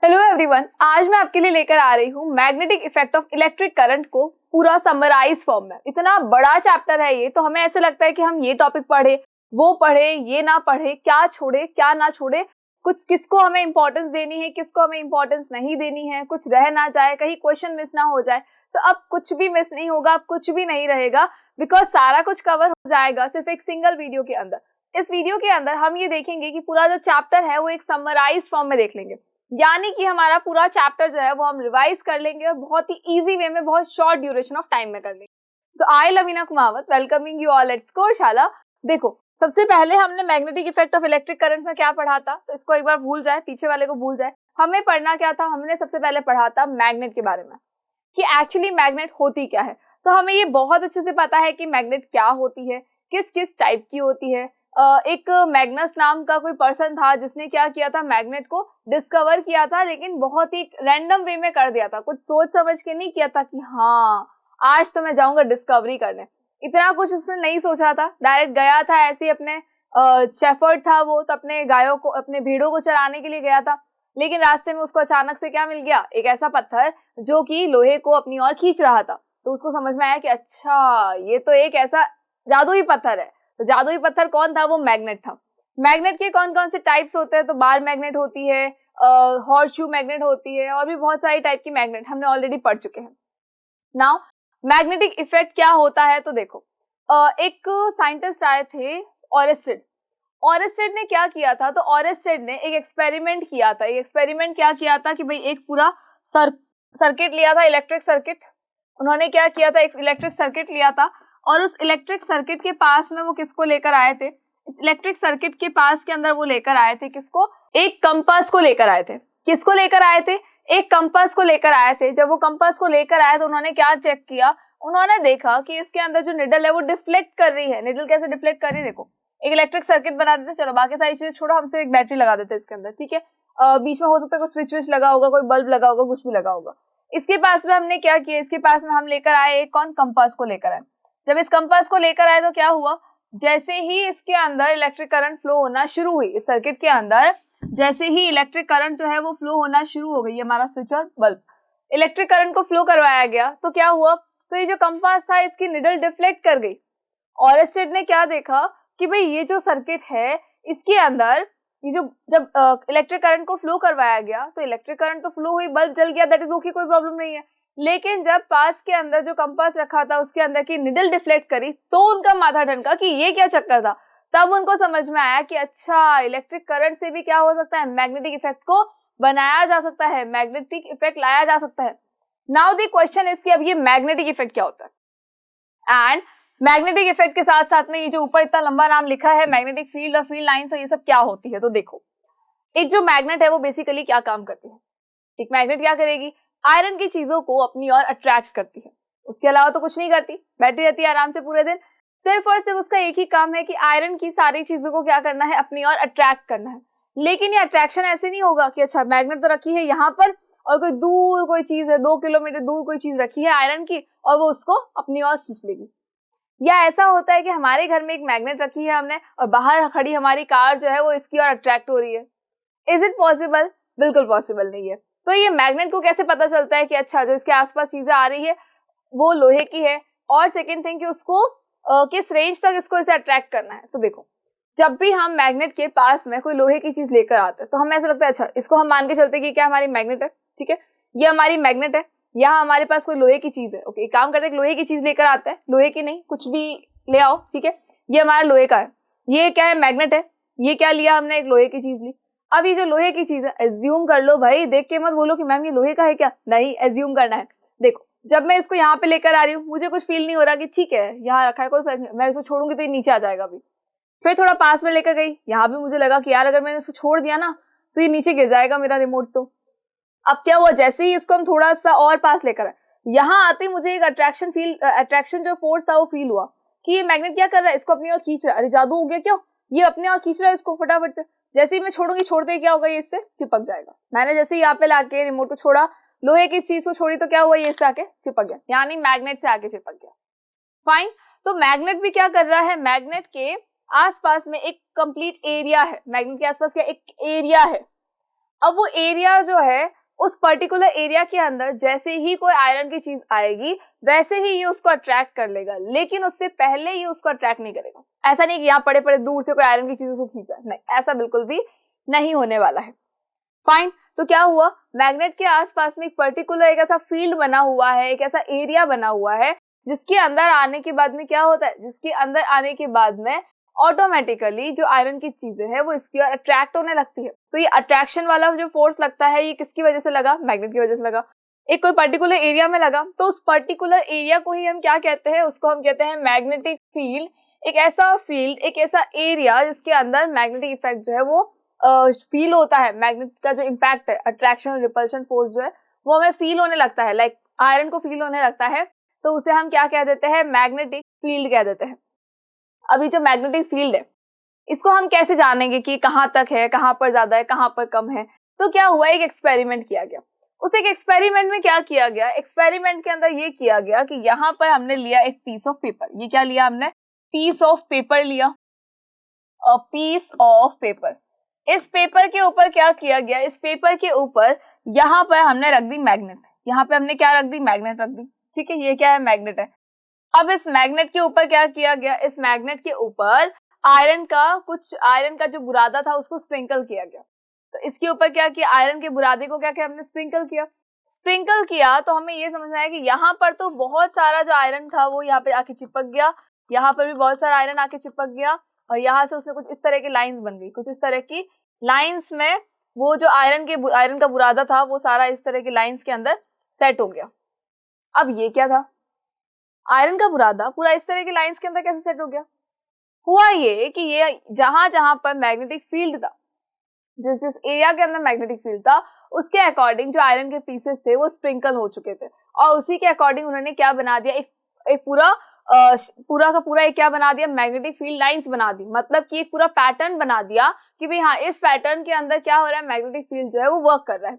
Hello everyone, आज मैं आपके लिए लेकर आ रही हूँ magnetic effect of electric current को पूरा समराइज फॉर्म में। इतना बड़ा चैप्टर है ये, तो हमें ऐसे लगता है कि हम ये टॉपिक पढ़े, वो पढ़े, ये ना पढ़े, क्या छोड़े क्या ना छोड़े, कुछ किसको हमें इंपॉर्टेंस देनी है, किसको हमें इंपॉर्टेंस नहीं देनी है, कुछ रह ना जाए, कहीं क्वेश्चन मिस ना हो जाए। तो अब कुछ भी मिस नहीं होगा, अब कुछ भी नहीं रहेगा, बिकॉज सारा कुछ कवर हो जाएगा सिर्फ एक सिंगल वीडियो के अंदर। इस वीडियो के अंदर हम ये देखेंगे कि पूरा जो चैप्टर है वो एक समराइज फॉर्म में देख लेंगे, यानी कि हमारा पूरा चैप्टर जो है वो हम रिवाइज कर लेंगे और बहुत ही इजी वे में, बहुत शॉर्ट ड्यूरेशन ऑफ टाइम में कर लेंगे। So I Lavina Kumawat welcoming you all at Scoreshala. देखो, सबसे पहले हमने magnetic effect of electric current में क्या पढ़ा था, तो इसको एक बार भूल जाए, पीछे वाले को भूल जाए। हमें पढ़ना क्या था, हमने सबसे पहले पढ़ा था मैग्नेट के बारे में कि एक्चुअली मैग्नेट होती क्या है। तो हमें ये बहुत अच्छे से पता है कि मैग्नेट क्या होती है, किस किस टाइप की होती है। एक मैग्नस नाम का कोई पर्सन था जिसने क्या किया था, मैग्नेट को डिस्कवर किया था, लेकिन बहुत ही रैंडम वे में कर दिया था, कुछ सोच समझ के नहीं किया था कि हाँ आज तो मैं जाऊंगा डिस्कवरी करने। इतना कुछ उसने नहीं सोचा था, डायरेक्ट गया था ऐसे ही। अपने शेफर्ड था वो, तो अपने गायों को, अपने भेड़ों को चराने के लिए गया था, लेकिन रास्ते में उसको अचानक से क्या मिल गया, एक ऐसा पत्थर जो कि लोहे को अपनी ओर खींच रहा था। तो उसको समझ में आया कि अच्छा ये तो एक ऐसा जादुई पत्थर है। तो जादुई पत्थर कौन था, वो मैग्नेट था। मैग्नेट के कौन कौन से टाइप्स होते हैं, तो बार मैग्नेट होती है, हॉर्सशू मैग्नेट होती है, और भी बहुत सारी टाइप की मैग्नेट हमने ऑलरेडी पढ़ चुके हैं। नाउ मैग्नेटिक इफेक्ट क्या होता है, तो देखो, एक साइंटिस्ट आए थे ऑरेस्टेड। ऑरेस्टेड ने क्या किया था, तो ऑरेस्टेड ने एक एक्सपेरिमेंट किया था। एक एक्सपेरिमेंट क्या किया था कि भाई एक पूरा सर्किट लिया था, इलेक्ट्रिक सर्किट। उन्होंने क्या किया था, एक इलेक्ट्रिक सर्किट लिया था, और उस इलेक्ट्रिक सर्किट के पास में वो किसको लेकर आए थे, इस इलेक्ट्रिक सर्किट के पास के अंदर वो लेकर आए थे किसको, एक कंपास को लेकर आए थे। किसको लेकर आए थे, एक कंपास को लेकर आए थे। जब वो कंपास को लेकर आए तो उन्होंने क्या चेक किया, उन्होंने देखा कि इसके अंदर जो निडल है वो डिफ्लेक्ट कर रही है। निडल कैसे डिफ्लेक्ट कर रही है, देखो, एक इलेक्ट्रिक सर्किट बना देते, चलो बाकी सारी चीजें छोड़ो, हम सिर्फ एक बैटरी लगा देते हैं इसके अंदर, ठीक है। बीच में हो सकता है कोई स्विच विच लगा होगा, कोई बल्ब लगा होगा, कुछ भी लगा होगा। इसके पास में हमने क्या किया, इसके पास में हम लेकर आए एक कौन, कंपास को लेकर आए। जब इस कंपास को लेकर आए तो क्या हुआ, जैसे ही इसके अंदर इलेक्ट्रिक करंट फ्लो होना शुरू हुई, इस सर्किट के अंदर जैसे ही इलेक्ट्रिक करंट जो है वो फ्लो होना शुरू हो गई, हमारा स्विच और बल्ब, इलेक्ट्रिक करंट को फ्लो करवाया गया, तो क्या हुआ, तो ये जो कंपास था इसकी निडल डिफ्लेक्ट कर गई। ऑरेस्टेड ने क्या देखा कि भाई ये जो सर्किट है इसके अंदर ये जो जब इलेक्ट्रिक करंट को फ्लो करवाया गया तो इलेक्ट्रिक करंट तो फ्लो हुई, बल्ब जल गया, दैट इज ओके, कोई प्रॉब्लम नहीं है। लेकिन जब पास के अंदर जो कंपास रखा था उसके अंदर की निडल डिफ्लेक्ट करी तो उनका माथा ठनका कि ये क्या चक्कर था। तब उनको समझ में आया कि अच्छा इलेक्ट्रिक करंट से भी क्या हो सकता है, मैग्नेटिक इफेक्ट को बनाया जा सकता है, मैग्नेटिक इफेक्ट लाया जा सकता है। नाउ द क्वेश्चन इज कि अब ये मैग्नेटिक इफेक्ट क्या होता है, एंड मैग्नेटिक इफेक्ट के साथ साथ में ये जो ऊपर इतना लंबा नाम लिखा है मैग्नेटिक फील्ड और फील्ड लाइंस, ये सब क्या होती है। तो देखो, एक जो मैग्नेट है वो बेसिकली क्या काम करती है, एक मैग्नेट क्या करेगी, आयरन की चीजों को अपनी ओर अट्रैक्ट करती है, उसके अलावा तो कुछ नहीं करती, बैठी रहती है आराम से पूरे दिन। सिर्फ और सिर्फ उसका एक ही काम है कि आयरन की सारी चीजों को क्या करना है, अपनी ओर अट्रैक्ट करना है। लेकिन ये अट्रैक्शन ऐसे नहीं होगा कि अच्छा मैग्नेट तो रखी है यहाँ पर और कोई दूर कोई चीज है, 2 किलोमीटर दूर कोई चीज रखी है आयरन की और वो उसको अपनी ओर खींच लेगी। या ऐसा होता है कि हमारे घर में एक मैग्नेट रखी है हमने और बाहर खड़ी हमारी कार जो है वो इसकी ओर अट्रैक्ट हो रही है। इज इट पॉसिबल, बिल्कुल पॉसिबल नहीं है। तो ये मैग्नेट को कैसे पता चलता है कि अच्छा जो इसके आसपास चीजें आ रही है वो लोहे की है, और सेकंड थिंग कि उसको किस रेंज तक इसको इसे अट्रैक्ट करना है। तो देखो, जब भी हम मैग्नेट के पास में कोई लोहे की चीज लेकर आते हैं तो हमें ऐसा लगता है अच्छा इसको हम मान के चलते हैं कि क्या हमारी मैग्नेट है, ठीक है, ये हमारी मैग्नेट है, यहाँ हमारे पास कोई लोहे की चीज है। ओके, एक काम करते हैं, लोहे की चीज लेकर आते हैं, लोहे की नहीं कुछ भी ले आओ, ठीक है, ये हमारा लोहे का है, ये क्या है, मैग्नेट है। ये क्या लिया हमने, एक लोहे की चीज ली। अब ये जो लोहे की चीज है, एज्यूम कर लो भाई, देख के मत बोलो कि मैम ये लोहे का है क्या, नहीं, एज्यूम करना है। देखो, जब मैं इसको यहाँ पे लेकर आ रही हूँ मुझे कुछ फील नहीं हो रहा कि ठीक है यहाँ रखा है, कोई फर्क नहीं, मैं इसको छोड़ूंगी तो ये नीचे आ जाएगा। अभी फिर थोड़ा पास में लेकर गई, यहाँ भी मुझे लगा कि यार अगर मैंने इसको छोड़ दिया ना तो ये नीचे गिर जाएगा मेरा रिमोट। तो अब क्या हुआ, जैसे ही इसको हम थोड़ा सा और पास लेकर आए, यहाँ आते मुझे एक अट्रैक्शन जो फोर्स था वो फील हुआ कि ये मैग्नेट क्या कर रहा है, इसको अपनी ओर खींच रहा है। अरे जादू हो गया क्या, ये अपने ओर खींच रहा है इसको फटाफट से। जैसे ही मैं छोड़ूंगी, छोड़ते ही क्या होगा, ये इससे चिपक जाएगा। मैंने जैसे ही यहाँ पे लाके रिमोट को छोड़ा, लोहे की चीज को छोड़ी, तो क्या हुआ, ये इससे आके चिपक गया, यानी मैग्नेट से आके चिपक गया। फाइन, तो मैग्नेट भी क्या कर रहा है, मैग्नेट के आसपास में एक कंप्लीट एरिया है, मैग्नेट के आसपास क्या एक एरिया है। अब वो एरिया जो है, उस पर्टिकुलर एरिया के अंदर जैसे ही कोई आयरन की चीज आएगी वैसे ही ये उसको अट्रैक्ट कर लेगा, लेकिन उससे पहले ये उसको अट्रैक्ट नहीं करेगा। ऐसा नहीं कि यहाँ पड़े पड़े दूर से कोई आयरन की चीज उसको खींचा, नहीं, ऐसा बिल्कुल भी नहीं होने वाला है। फाइन, तो क्या हुआ, मैग्नेट के आसपास में एक पर्टिकुलर एक ऐसा फील्ड बना हुआ है, एक ऐसा एरिया बना हुआ है जिसके अंदर आने के बाद में क्या होता है, जिसके अंदर आने के बाद में ऑटोमेटिकली जो आयरन की चीजें हैं वो इसकी ओर अट्रैक्ट होने लगती है। तो ये अट्रैक्शन वाला जो फोर्स लगता है ये किसकी वजह से लगा, मैग्नेट की वजह से लगा। एक कोई पर्टिकुलर एरिया में लगा, तो उस पर्टिकुलर एरिया को ही हम क्या कहते हैं, उसको हम कहते हैं मैग्नेटिक फील्ड। एक ऐसा फील्ड, एक ऐसा एरिया जिसके अंदर मैग्नेटिक इफेक्ट जो है वो फील होता है, मैग्नेट का जो इम्पैक्ट है, अट्रैक्शन और रिपल्शन फोर्स जो है वो हमें फील होने लगता है, लाइक आयरन को फील होने लगता है, तो उसे हम क्या कह देते हैं, मैग्नेटिक फील्ड कह देते हैं। अभी जो मैग्नेटिक फील्ड है इसको हम कैसे जानेंगे कि कहाँ तक है, कहाँ पर ज्यादा है, कहाँ पर कम है। तो क्या हुआ, एक एक्सपेरिमेंट किया गया। उस एक एक्सपेरिमेंट में क्या किया गया, एक्सपेरिमेंट के अंदर ये किया गया कि यहाँ पर हमने लिया एक पीस ऑफ पेपर। ये क्या लिया हमने, पीस ऑफ पेपर लिया, पीस ऑफ पेपर। इस पेपर के ऊपर क्या किया गया, इस पेपर के ऊपर यहाँ पर हमने रख दी मैग्नेट। यहाँ पे हमने क्या रख दी, मैग्नेट रख दी, ठीक है, ये क्या है, मैग्नेट है। अब इस मैग्नेट के ऊपर क्या किया गया, इस मैग्नेट के ऊपर आयरन का जो बुरादा था उसको स्प्रिंकल किया गया। तो इसके ऊपर क्या किया, आयरन के बुरादे को क्या किया हमने, स्प्रिंकल किया। तो हमें ये समझना है कि यहाँ पर तो बहुत सारा जो आयरन था वो यहाँ पे आके चिपक गया, यहाँ पर भी बहुत सारा आयरन आके चिपक गया, और यहाँ से उसमें कुछ इस तरह की लाइंस बन गई। कुछ इस तरह की लाइंस में वो जो आयरन का बुरादा था वो सारा इस तरह की लाइंस के अंदर सेट हो गया। अब ये क्या था, आयरन का बुरादा पूरा इस तरह की लाइंस के अंदर कैसे सेट हो गया। हुआ ये कि ये जहां जहां पर मैग्नेटिक फील्ड था, जिस एरिया के अंदर मैग्नेटिक फील्ड था उसके अकॉर्डिंग जो आयरन के पीसेस थे वो स्प्रिंकल हो चुके थे, और उसी के अकॉर्डिंग उन्होंने क्या बना दिया, एक पूरा का पूरा एक क्या बना दिया, मैग्नेटिक फील्ड लाइंस बना दी। मतलब कि एक पूरा पैटर्न बना दिया कि भाई हाँ, इस पैटर्न के अंदर क्या हो रहा है, मैग्नेटिक फील्ड जो है वो वर्क कर रहा है।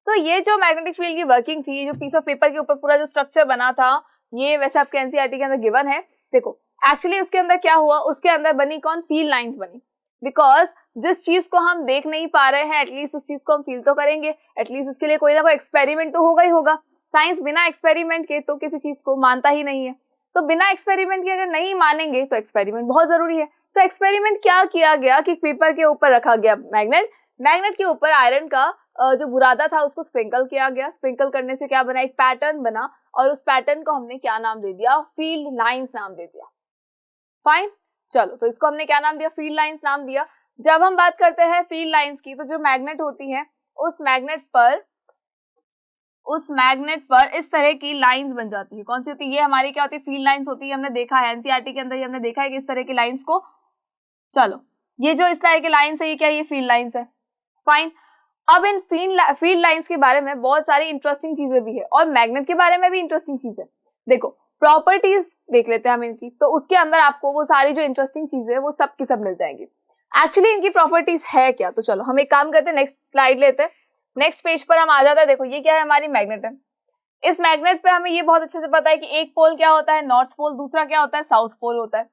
तो ये जो मैग्नेटिक फील्ड की वर्किंग थी, जो पीस ऑफ पेपर के ऊपर पूरा जो स्ट्रक्चर बना था, ये वैसे आपके एनसीईआरटी के अंदर गिवन है। देखो एक्चुअली उसके अंदर क्या हुआ, उसके अंदर बनी कौन, फील्ड लाइंस बनी। बिकॉज जिस चीज को हम देख नहीं पा रहे हैं एटलीस्ट उस चीज को हम फील तो करेंगे, एटलीस्ट उसके लिए कोई ना कोई एक्सपेरिमेंट तो होगा ही होगा। साइंस बिना एक्सपेरिमेंट के तो किसी चीज को मानता ही नहीं है, तो बिना एक्सपेरिमेंट के अगर नहीं मानेंगे तो एक्सपेरिमेंट बहुत जरूरी है। तो एक्सपेरिमेंट क्या किया गया कि पेपर के ऊपर रखा गया मैग्नेट के ऊपर आयरन का जो बुरादा था उसको स्प्रिंकल किया गया। स्प्रिंकल करने से क्या बना, एक पैटर्न बना, और उस पैटर्न को हमने क्या नाम दे दिया, फील्ड लाइंस नाम दे दिया। फाइन, चलो, तो इसको हमने क्या नाम दिया, फील्ड लाइंस नाम दिया। जब हम बात करते हैं फील्ड लाइंस की, तो जो मैग्नेट होती है उस मैग्नेट पर इस तरह की लाइंस बन जाती है। कौन सी होती है, ये हमारी क्या होती है, फील्ड लाइंस होती है। हमने देखा है एनसीईआरटी के अंदर, ये हमने देखा है कि इस तरह की लाइंस को, चलो ये जो इस तरह की लाइंस है ये क्या, ये फील्ड लाइंस है। फाइन, अब इन फील्ड लाइंस के बारे में बहुत सारी इंटरेस्टिंग चीजें भी है, और मैग्नेट के बारे में भी इंटरेस्टिंग चीज है। देखो प्रॉपर्टीज देख लेते हैं हम इनकी, तो उसके अंदर आपको वो सारी जो इंटरेस्टिंग चीजें है वो सब की सब मिल जाएंगी। एक्चुअली इनकी प्रॉपर्टीज है क्या, तो चलो हम एक काम करते हैं, नेक्स्ट स्लाइड लेते हैं, नेक्स्ट पेज पर हम आ जाता है। देखो ये क्या है, हमारी मैग्नेट है। इस मैग्नेट पे हमें ये बहुत अच्छे से पता है कि एक पोल क्या होता है, नॉर्थ पोल, दूसरा क्या होता है, साउथ पोल होता है।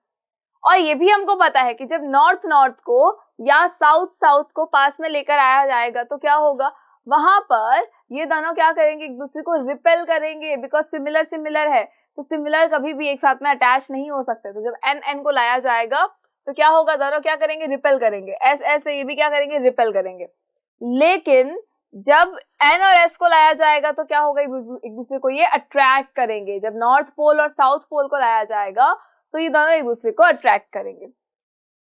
और ये भी हमको पता है कि जब नॉर्थ को या साउथ को पास में लेकर आया जाएगा तो क्या होगा, वहां पर ये दोनों क्या करेंगे, एक दूसरे को रिपेल करेंगे, बिकॉज सिमिलर है। तो सिमिलर कभी भी एक साथ में अटैच नहीं हो सकते। तो जब एन को लाया जाएगा तो क्या होगा, दोनों क्या करेंगे, रिपेल करेंगे। एस ये भी क्या करेंगे, रिपेल करेंगे। लेकिन जब एन और एस को लाया जाएगा तो क्या होगा, एक दूसरे को ये अट्रैक्ट करेंगे। जब नॉर्थ पोल और साउथ पोल को लाया जाएगा तो ये दोनों एक दूसरे को अट्रैक्ट करेंगे।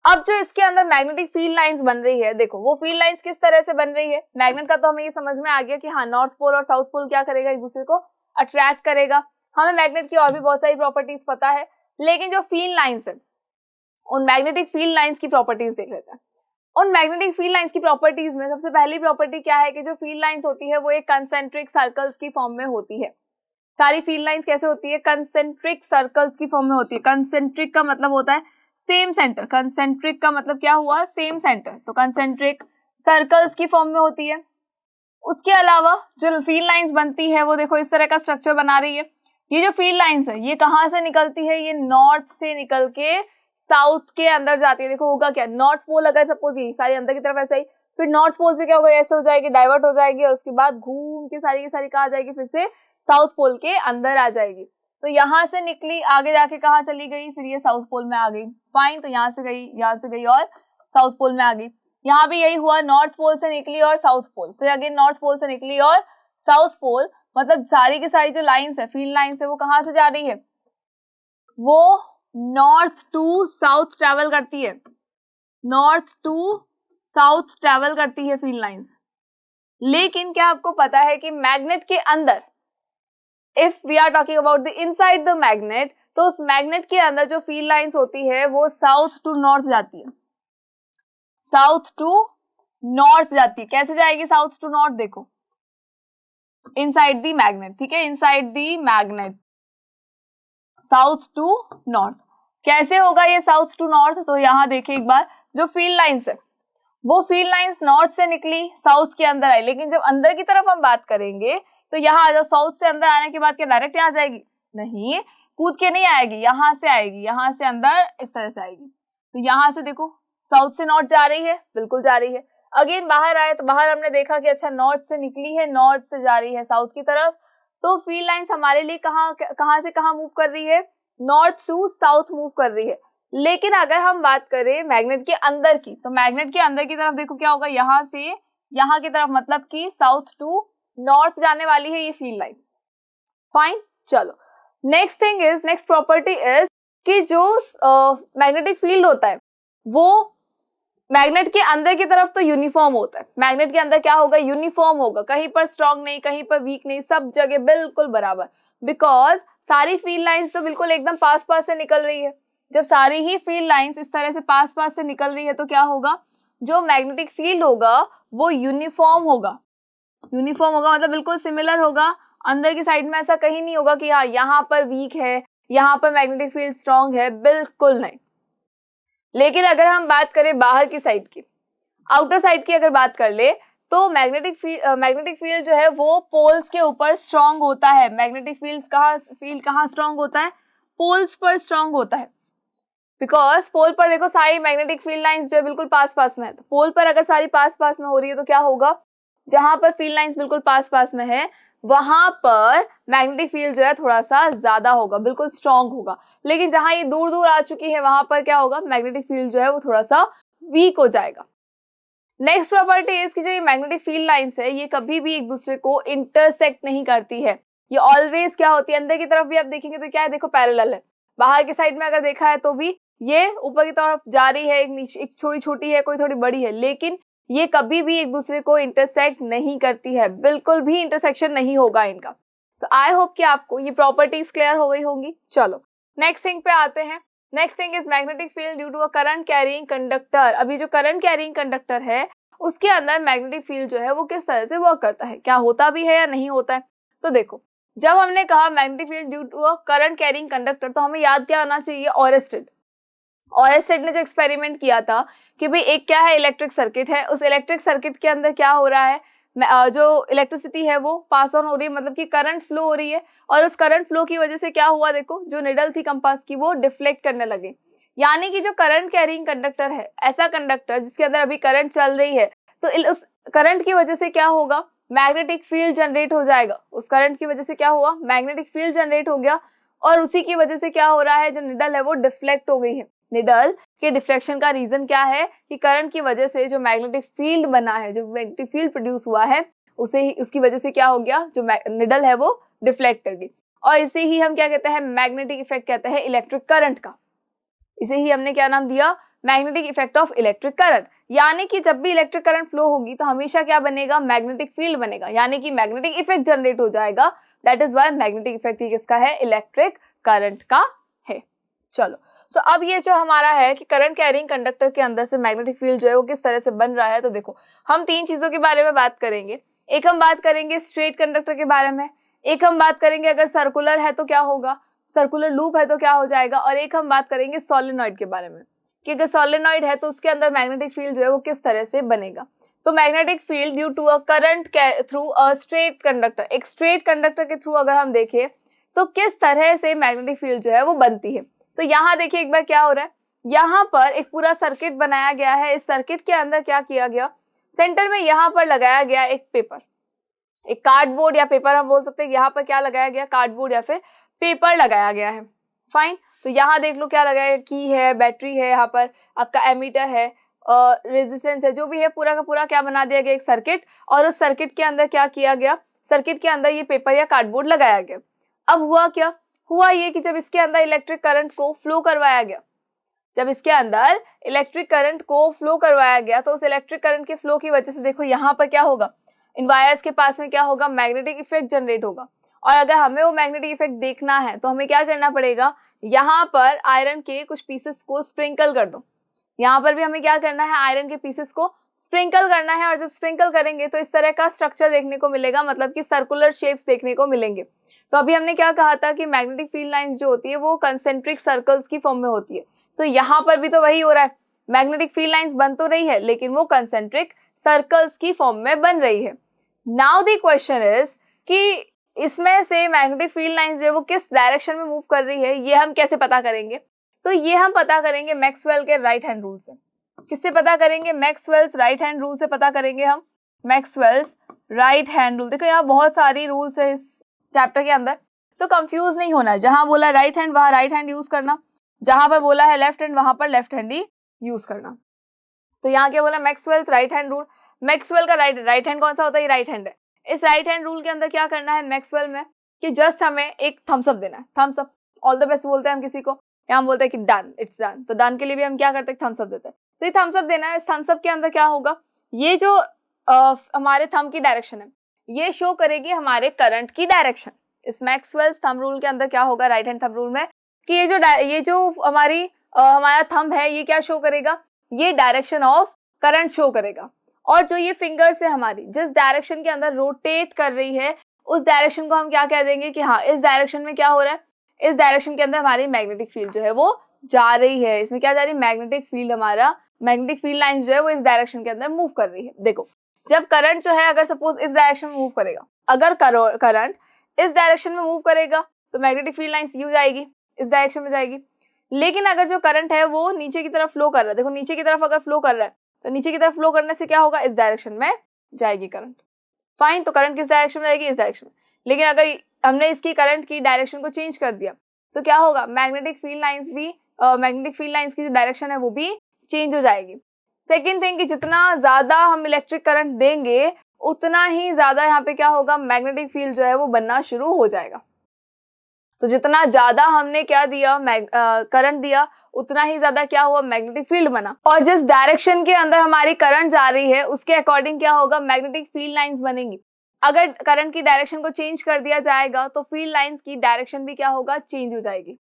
अब जो इसके अंदर मैग्नेटिक फील्ड लाइंस बन रही है, देखो वो फील्ड लाइंस किस तरह से बन रही है। मैग्नेट का तो हमें ये समझ में आ गया कि हाँ, नॉर्थ पोल और साउथ पोल क्या करेगा, एक दूसरे को अट्रैक्ट करेगा। हमें मैग्नेट की और भी बहुत सारी प्रॉपर्टीज पता है, लेकिन जो फील्ड लाइंस है उन मैग्नेटिक फील्ड लाइंस की प्रॉपर्टीज देख लेते हैं। उन मैग्नेटिक फील्ड लाइंस की प्रॉपर्टीज में सबसे पहली प्रॉपर्टी क्या है कि जो फील्ड लाइंस होती है वो एक कंसेंट्रिक सर्कल्स की फॉर्म में होती है। सारी फील्ड लाइंस कैसे होती है, कंसेंट्रिक सर्कल्स की फॉर्म में होती है। कंसेंट्रिक का मतलब होता है सेम सेंटर, कंसेंट्रिक का मतलब क्या हुआ, सेम सेंटर, तो कंसेंट्रिक सर्कल्स की फॉर्म में होती है। उसके अलावा जो फील्ड लाइंस बनती है वो देखो इस तरह का स्ट्रक्चर बना रही है। ये जो फील्ड लाइंस है ये कहाँ से निकलती है, ये नॉर्थ से निकल के साउथ के अंदर जाती है। देखो होगा क्या, नॉर्थ पोल अगर सपोज ये सारी अंदर की तरफ ऐसा ही, फिर नॉर्थ पोल से क्या होगा, ऐसे हो जाएगी, डाइवर्ट हो जाएगी और उसके बाद घूम के सारी की सारी कहाँ आ जाएगी, फिर से साउथ पोल के अंदर आ जाएगी। तो यहाँ से निकली, आगे जाके कहाँ चली गई, फिर ये साउथ पोल में आ गई। फाइन, तो यहाँ से गई और साउथ पोल में आ गई। यहाँ भी यही हुआ, नॉर्थ पोल से निकली और साउथ पोल, फिर अगेन नॉर्थ पोल से निकली और साउथ पोल। मतलब सारी की सारी जो लाइंस है, फील्ड लाइंस है, वो कहाँ से जा रही है, वो नॉर्थ टू साउथ ट्रेवल करती है, नॉर्थ टू साउथ ट्रेवल करती है फील्ड लाइंस। लेकिन क्या आपको पता है कि मैग्नेट के अंदर, if we are talking about the inside the magnet, तो उस मैग्नेट के अंदर जो फील्ड लाइंस होती है वो साउथ टू नॉर्थ जाती है, साउथ टू नॉर्थ जाती है। कैसे जाएगी साउथ टू नॉर्थ, देखो इनसाइड द मैग्नेट, ठीक है, inside the magnet south to north. कैसे होगा ये साउथ टू नॉर्थ, तो यहाँ देखिए एक बार, जो फील्ड लाइंस है वो फील्ड लाइंस नॉर्थ से निकली, साउथ के अंदर आई, लेकिन जब अंदर की तरफ हम बात करेंगे तो यहाँ आ जाओ, साउथ से अंदर आने के बाद क्या डायरेक्ट यहाँ आ जाएगी, नहीं, कूद के नहीं आएगी, यहाँ से आएगी, यहाँ से अंदर इस तरह से आएगी। तो यहाँ से देखो साउथ से नॉर्थ जा रही है, बिल्कुल जा रही है। अगेन बाहर आए तो बाहर हमने देखा कि अच्छा नॉर्थ से निकली है, नॉर्थ से जा रही है साउथ की तरफ। तो फील्ड लाइंस हमारे लिए कहाँ से कहाँ मूव कर रही है, नॉर्थ टू साउथ मूव कर रही है। लेकिन अगर हम बात करें मैग्नेट के अंदर की, तो मैग्नेट के अंदर की तरफ देखो क्या होगा, यहाँ से यहाँ की तरफ, मतलब कि साउथ टू नॉर्थ जाने वाली है ये फील्ड लाइंस। फाइन, चलो नेक्स्ट प्रॉपर्टी इज कि जो मैग्नेटिक फील्ड होता है वो मैग्नेट के अंदर की तरफ तो यूनिफॉर्म होता है। मैग्नेट के अंदर क्या होगा, यूनिफॉर्म होगा, कहीं पर स्ट्रॉन्ग नहीं, कहीं पर वीक नहीं, सब जगह बिल्कुल बराबर। बिकॉज सारी फील्ड लाइंस तो बिल्कुल एकदम पास पास से निकल रही है। जब सारी ही फील्ड लाइंस इस तरह से पास पास से निकल रही है तो क्या होगा, जो मैग्नेटिक फील्ड होगा वो यूनिफॉर्म होगा। यूनिफॉर्म होगा मतलब बिल्कुल सिमिलर होगा। अंदर की साइड में ऐसा कहीं नहीं होगा कि हाँ यहाँ पर वीक है, यहाँ पर मैग्नेटिक फील्ड स्ट्रॉन्ग है, बिल्कुल नहीं। लेकिन अगर हम बात करें बाहर की साइड की, आउटर साइड की अगर बात कर ले, तो मैग्नेटिक फील्ड जो है वो पोल्स के ऊपर स्ट्रॉन्ग होता है। मैग्नेटिक फील्ड कहाँ स्ट्रॉन्ग होता है, पोल्स पर स्ट्रॉन्ग होता है। बिकॉज पोल पर देखो सारी मैग्नेटिक फील्ड लाइंस जो है बिल्कुल पास पास में है, तो पोल पर अगर सारी पास पास में हो रही है तो क्या होगा, जहां पर फील्ड लाइंस बिल्कुल पास पास में है वहां पर मैग्नेटिक फील्ड जो है थोड़ा सा ज्यादा होगा, बिल्कुल स्ट्रॉन्ग होगा। लेकिन जहां ये दूर दूर आ चुकी है वहां पर क्या होगा, मैग्नेटिक फील्ड जो है वो थोड़ा सा वीक हो जाएगा। नेक्स्ट प्रॉपर्टी है इसकी, जो ये मैग्नेटिक फील्ड लाइंस है ये कभी भी एक दूसरे को इंटरसेक्ट नहीं करती है। ये ऑलवेज क्या होती है, अंदर की तरफ भी आप देखेंगे तो क्या है, देखो पैरेलल है। बाहर की साइड में अगर देखा है तो भी ये ऊपर की तरफ जा रही है, एक थोड़ी छोटी है, कोई थोड़ी बड़ी है, लेकिन ये कभी भी एक दूसरे को इंटरसेक्ट नहीं करती है, बिल्कुल भी इंटरसेक्शन नहीं होगा इनका। सो आई होप कि आपको ये प्रॉपर्टीज क्लियर हो गई होंगी। चलो नेक्स्ट थिंग पे आते हैं। Next thing is magnetic field due to a current carrying conductor. अभी जो करंट कैरिंग कंडक्टर है उसके अंदर मैग्नेटिक फील्ड जो है वो किस तरह से वर्क करता है, क्या होता भी है या नहीं होता है। तो देखो, जब हमने कहा magnetic field due to a current carrying conductor, तो हमें याद क्या आना चाहिए, ऑरेस्टेड ने जो एक्सपेरिमेंट किया था कि भाई एक क्या है, इलेक्ट्रिक सर्किट है, उस इलेक्ट्रिक सर्किट के अंदर क्या हो रहा है, जो इलेक्ट्रिसिटी है वो पास ऑन हो रही है, मतलब कि करंट फ्लो हो रही है, और उस करंट फ्लो की वजह से क्या हुआ, देखो जो निडल थी कंपास की वो डिफ्लेक्ट करने लगे। यानी कि जो करंट कैरिंग कंडक्टर है, ऐसा कंडक्टर जिसके अंदर अभी करंट चल रही है, तो उस करंट की वजह से क्या होगा, मैग्नेटिक फील्ड जनरेट हो जाएगा। उस करंट की वजह से क्या हुआ, मैग्नेटिक फील्ड जनरेट हो गया, और उसी की वजह से क्या हो रहा है, जो निडल है वो डिफ्लेक्ट हो गई है। निडल के डिफ्लेक्शन का रीजन क्या है कि करंट की वजह से जो मैग्नेटिक फील्ड बना है, जो मैग्नेटिक फील्ड प्रोड्यूस हुआ है, उसकी वजह से क्या हो गया, जो निडल है वो डिफ्लेक्ट कर गई। और इसे ही हम क्या कहते हैं, मैग्नेटिक इफेक्ट कहते हैं इलेक्ट्रिक करंट का। इसे ही हमने क्या नाम दिया, magnetic effect of electric current. यानी कि जब भी इलेक्ट्रिक करंट फ्लो होगी तो हमेशा क्या बनेगा, मैग्नेटिक फील्ड बनेगा, यानी कि मैग्नेटिक इफेक्ट जनरेट हो जाएगा। That is why magnetic effect ही किसका है, इलेक्ट्रिक करंट का है। चलो अब ये जो हमारा है कि करंट कैरिंग कंडक्टर के अंदर से मैग्नेटिक फील्ड जो है वो किस तरह से बन रहा है, तो देखो हम तीन चीजों के बारे में बात करेंगे। एक हम बात करेंगे स्ट्रेट कंडक्टर के बारे में, एक हम बात करेंगे अगर सर्कुलर है तो क्या होगा, सर्कुलर लूप है तो क्या हो जाएगा, और एक हम बात करेंगे सोलेनॉइड के बारे में कि अगर सोलेनॉइड है तो उसके अंदर मैग्नेटिक फील्ड जो है वो किस तरह से बनेगा। तो magnetic field due to a current through a straight conductor, एक स्ट्रेट कंडक्टर के थ्रू अगर हम देखें तो किस तरह से मैग्नेटिक फील्ड जो है वो बनती है। तो यहाँ देखिए एक बार क्या हो रहा है, यहाँ पर एक पूरा सर्किट बनाया गया है। इस सर्किट के अंदर क्या किया गया, सेंटर में यहाँ पर लगाया गया एक पेपर, एक कार्डबोर्ड या पेपर हम बोल सकते हैं। यहाँ पर क्या लगाया गया, कार्डबोर्ड या फिर पेपर लगाया गया है। फाइन, तो यहाँ देख लो क्या लगाया, की है, बैटरी है, यहाँ पर आपका एमीटर है, रेजिस्टेंस है, जो भी है पूरा का पूरा क्या बना दिया गया, एक सर्किट। और उस सर्किट के अंदर क्या किया गया, सर्किट के अंदर ये पेपर या कार्डबोर्ड लगाया गया। अब हुआ क्या, हुआ ये कि जब इसके अंदर इलेक्ट्रिक करंट को फ्लो करवाया गया, जब इसके अंदर इलेक्ट्रिक करंट को फ्लो करवाया गया, तो उस इलेक्ट्रिक करंट के फ्लो की वजह से देखो यहाँ पर क्या होगा, इन वायर्स के पास में क्या होगा, मैग्नेटिक इफेक्ट जनरेट होगा। और अगर हमें वो मैग्नेटिक इफेक्ट देखना है तो हमें क्या करना पड़ेगा, यहाँ पर आयरन के कुछ पीसेस को स्प्रिंकल कर दो। यहाँ पर भी हमें क्या करना है, आयरन के पीसेस को स्प्रिंकल करना है। और जब स्प्रिंकल करेंगे तो इस तरह का स्ट्रक्चर देखने को मिलेगा, मतलब कि सर्कुलर शेप्स देखने को मिलेंगे। तो अभी हमने क्या कहा था कि मैग्नेटिक फील्ड लाइंस जो होती है वो कंसेंट्रिक सर्कल्स की फॉर्म में होती है। तो यहाँ पर भी तो वही हो रहा है, मैग्नेटिक फील्ड लाइंस बन तो रही है लेकिन वो कंसेंट्रिक सर्कल्स की फॉर्म में बन रही है। नाउ द क्वेश्चन इज कि इसमें से मैग्नेटिक फील्ड लाइंस जो है वो किस डायरेक्शन में मूव कर रही है, ये हम कैसे पता करेंगे। तो ये हम पता करेंगे मैक्सवेल के राइट हैंड रूल से। किससे पता करेंगे, मैक्सवेल्स राइट हैंड रूल से पता करेंगे हम, मैक्सवेल्स राइट हैंड रूल। देखो यहाँ बहुत सारी रूल्स है इस चैप्टर के अंदर, तो कंफ्यूज नहीं होना। जहां बोला राइट हैंड वहां राइट हैंड यूज करना, जहां पर बोला है लेफ्ट हैंड वहां पर लेफ्ट हैंड ही यूज करना। तो यहाँ क्या बोला, Maxwell's right hand rule. Maxwell का राइट हैंड कौन सा होता है, ये राइट हैंड है। इस राइट हैंड रूल के अंदर क्या करना है मैक्सवेल में, कि जस्ट हमें एक थम्स अप देना है। Thumbs up, all the best बोलते हैं हम किसी को, या हम बोलते हैं कि डन, इट्स डन। तो डन के लिए भी हम क्या करते हैं, थम्स अप देते हैं। तो ये थम्स अप देना है। इस थम्स अप के अंदर क्या होगा, ये जो हमारे थंब की डायरेक्शन है ये शो करेगी हमारे करंट की डायरेक्शन। इस मैक्सवेल्स थंब रूल के अंदर क्या होगा, राइट हैंड थंब रूल में, कि ये जो हमारा थंब है ये क्या शो करेगा, ये डायरेक्शन ऑफ करंट शो करेगा। और जो ये फिंगर्स है हमारी, जिस डायरेक्शन के अंदर रोटेट कर रही है उस डायरेक्शन को हम क्या कह देंगे कि हाँ इस डायरेक्शन में क्या हो रहा है, इस डायरेक्शन के अंदर हमारी मैग्नेटिक फील्ड जो है वो जा रही है। इसमें क्या जा रही है, मैग्नेटिक फील्ड, हमारा मैग्नेटिक फील्ड लाइंस जो है वो इस डायरेक्शन के अंदर मूव कर रही है। देखो जब करंट जो है अगर सपोज इस डायरेक्शन में मूव करेगा, अगर करंट इस डायरेक्शन में मूव करेगा तो मैग्नेटिक फील्ड लाइंस यू जाएगी, इस डायरेक्शन में जाएगी। लेकिन अगर जो करंट है वो नीचे की तरफ फ्लो कर रहा है, देखो नीचे की तरफ अगर फ्लो कर रहा है तो नीचे की तरफ फ्लो करने से क्या होगा, इस डायरेक्शन में जाएगी करंट। फाइन, तो करंट किस डायरेक्शन में जाएगी, इस डायरेक्शन में। लेकिन अगर हमने इसकी करंट की डायरेक्शन को चेंज कर दिया तो क्या होगा, मैग्नेटिक फील्ड लाइंस की जो डायरेक्शन है वो भी चेंज हो जाएगी। सेकेंड थिंग कि जितना ज्यादा हम इलेक्ट्रिक करंट देंगे उतना ही ज्यादा यहाँ पे क्या होगा, मैग्नेटिक फील्ड जो है वो बनना शुरू हो जाएगा। तो जितना ज्यादा हमने क्या दिया, करंट दिया, उतना ही ज्यादा क्या हुआ, मैग्नेटिक फील्ड बना। और जिस डायरेक्शन के अंदर हमारी करंट जा रही है उसके अकॉर्डिंग क्या होगा, मैग्नेटिक फील्ड लाइंस बनेंगी। अगर करंट की डायरेक्शन को चेंज कर दिया जाएगा तो फील्ड लाइंस की डायरेक्शन भी क्या होगा, चेंज हो जाएगी।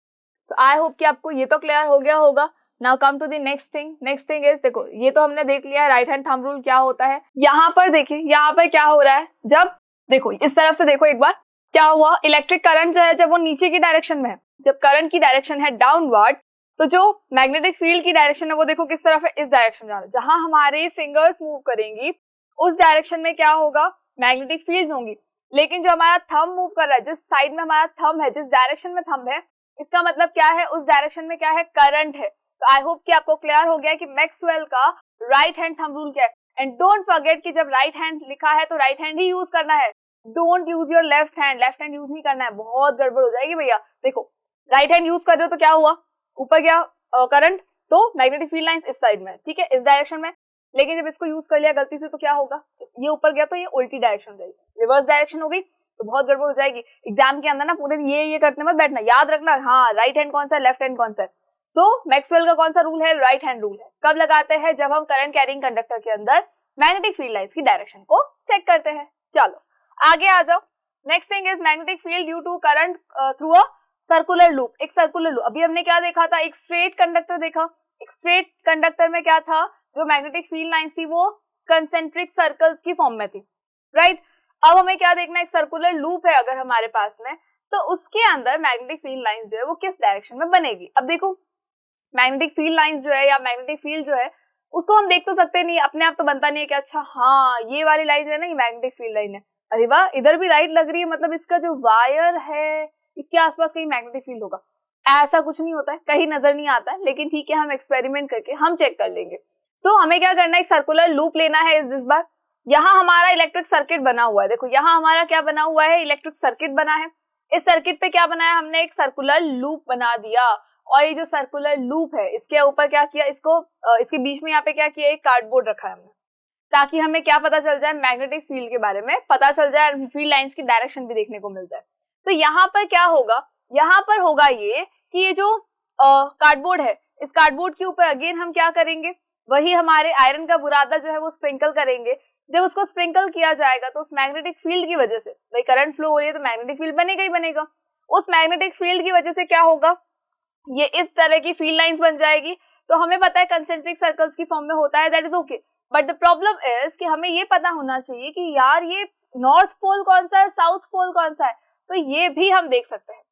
सो आई होप कि आपको ये तो क्लियर हो गया होगा। Now come to the next thing is, देखो ये तो हमने देख लिया है राइट हैंड थंब रूल क्या होता है। यहाँ पर देखिए, यहाँ पर क्या हो रहा है, जब देखो इस तरफ से देखो एक बार क्या हुआ, इलेक्ट्रिक करंट जो है जब वो नीचे की डायरेक्शन में है, जब करंट की डायरेक्शन है डाउनवर्ड्स, तो जो मैग्नेटिक फील्ड की डायरेक्शन है वो देखो किस तरफ है, इस डायरेक्शन में जा रहा है। जहां हमारे फिंगर्स मूव करेंगी उस डायरेक्शन में क्या होगा, मैग्नेटिक फील्ड होंगी। लेकिन जो हमारा थंब मूव कर रहा है, जिस साइड में हमारा थंब है, जिस डायरेक्शन में थंब है, इसका मतलब क्या है, उस डायरेक्शन में क्या है, करंट है। तो आई होप कि आपको क्लियर हो गया कि मैक्सवेल का राइट हैंड थंब रूल क्या है। एंड डोंट फॉरगेट कि जब राइट हैंड लिखा है तो राइट हैंड ही यूज करना है, don't use your left hand use नहीं करना है, बहुत गड़बड़ हो जाएगी भैया। देखो राइट हैंड यूज कर रहे हो तो क्या हुआ, ऊपर गया करंट, तो मैग्नेटिक फील्ड लाइंस इस साइड में, ठीक है, इस डायरेक्शन में। लेकिन जब इसको यूज कर लिया गलती से तो क्या होगा, ये ऊपर गया तो ये उल्टी डायरेक्शन हो जाएगी, रिवर्स डायरेक्शन हो गई तो बहुत गड़बड़ हो जाएगी। एग्जाम के अंदर ना पूरे ये करते मत बैठना, याद रखना हाँ राइट हैंड कौन सा है, लेफ्ट हैंड कौन सा है। सो मैक्सवेल का कौन सा रूल है, राइट हैंड रूल है। कब लगाते हैं, जब हम करंट कैरिंग कंडक्टर के अंदर मैग्नेटिक फील्ड लाइंस की डायरेक्शन को चेक करते हैं। चलो आगे आ जाओ। Next thing is magnetic field due to current through a circular loop. एक सर्कुलर लूप, अभी हमने क्या देखा था, एक स्ट्रेट कंडक्टर देखा। एक स्ट्रेट कंडक्टर में क्या था, जो मैग्नेटिक फील्ड लाइंस थी वो कंसेंट्रिक सर्कल्स की फॉर्म में थी, राइट। अब हमें क्या देखना है, एक सर्कुलर लूप है अगर हमारे पास में, तो उसके अंदर मैग्नेटिक फील्ड लाइंस जो है वो किस डायरेक्शन में बनेगी। अब देखो मैग्नेटिक फील्ड लाइंस जो है या मैग्नेटिक फील्ड जो है उसको हम देख तो सकते नहीं, अपने आप तो बनता नहीं है कि अच्छा हाँ ये वाली लाइन जो है ना ये मैग्नेटिक फील्ड लाइन है, अरे वाह इधर भी लाइट लग रही है, मतलब इसका जो वायर है इसके आसपास कहीं मैग्नेटिक फील्ड होगा। ऐसा कुछ नहीं होता है, कहीं नजर नहीं आता है, लेकिन ठीक है हम एक्सपेरिमेंट करके हम चेक कर लेंगे। सो हमें क्या करना है, एक सर्कुलर लूप लेना है इस बार। यहाँ हमारा इलेक्ट्रिक सर्किट बना हुआ है, देखो यहाँ हमारा क्या बना हुआ है, इलेक्ट्रिक सर्किट बना है। इस सर्किट पे क्या बनाया हमने, एक सर्कुलर लूप बना दिया। और ये जो सर्कुलर लूप है इसके ऊपर क्या किया, इसके बीच में यहाँ पे क्या किया, एक कार्डबोर्ड रखा है हमने, ताकि हमें क्या पता चल जाए, मैग्नेटिक फील्ड के बारे में पता चल जाए, फील्ड लाइंस की डायरेक्शन भी देखने को मिल जाए। तो यहाँ पर क्या होगा, यहाँ पर होगा ये कि ये जो कार्डबोर्ड है, इस कार्डबोर्ड के ऊपर अगेन हम क्या करेंगे, वही हमारे आयरन का बुरादा जो है वो स्प्रिंकल करेंगे। जब उसको स्प्रिंकल किया जाएगा तो उस मैग्नेटिक फील्ड की वजह से, भाई करंट फ्लो हो रही है तो मैग्नेटिक फील्ड बनेगा ही बनेगा। उस मैग्नेटिक फील्ड की वजह से क्या होगा, ये इस तरह की फील्ड लाइंस बन जाएगी। तो हमें पता है कंसेंट्रिक सर्कल्स की फॉर्म में होता है, that is okay. But the problem is कि हमें ये पता होना चाहिए कि यार ये नॉर्थ पोल कौन सा है, साउथ पोल कौन सा है। तो ये भी हम देख सकते हैं।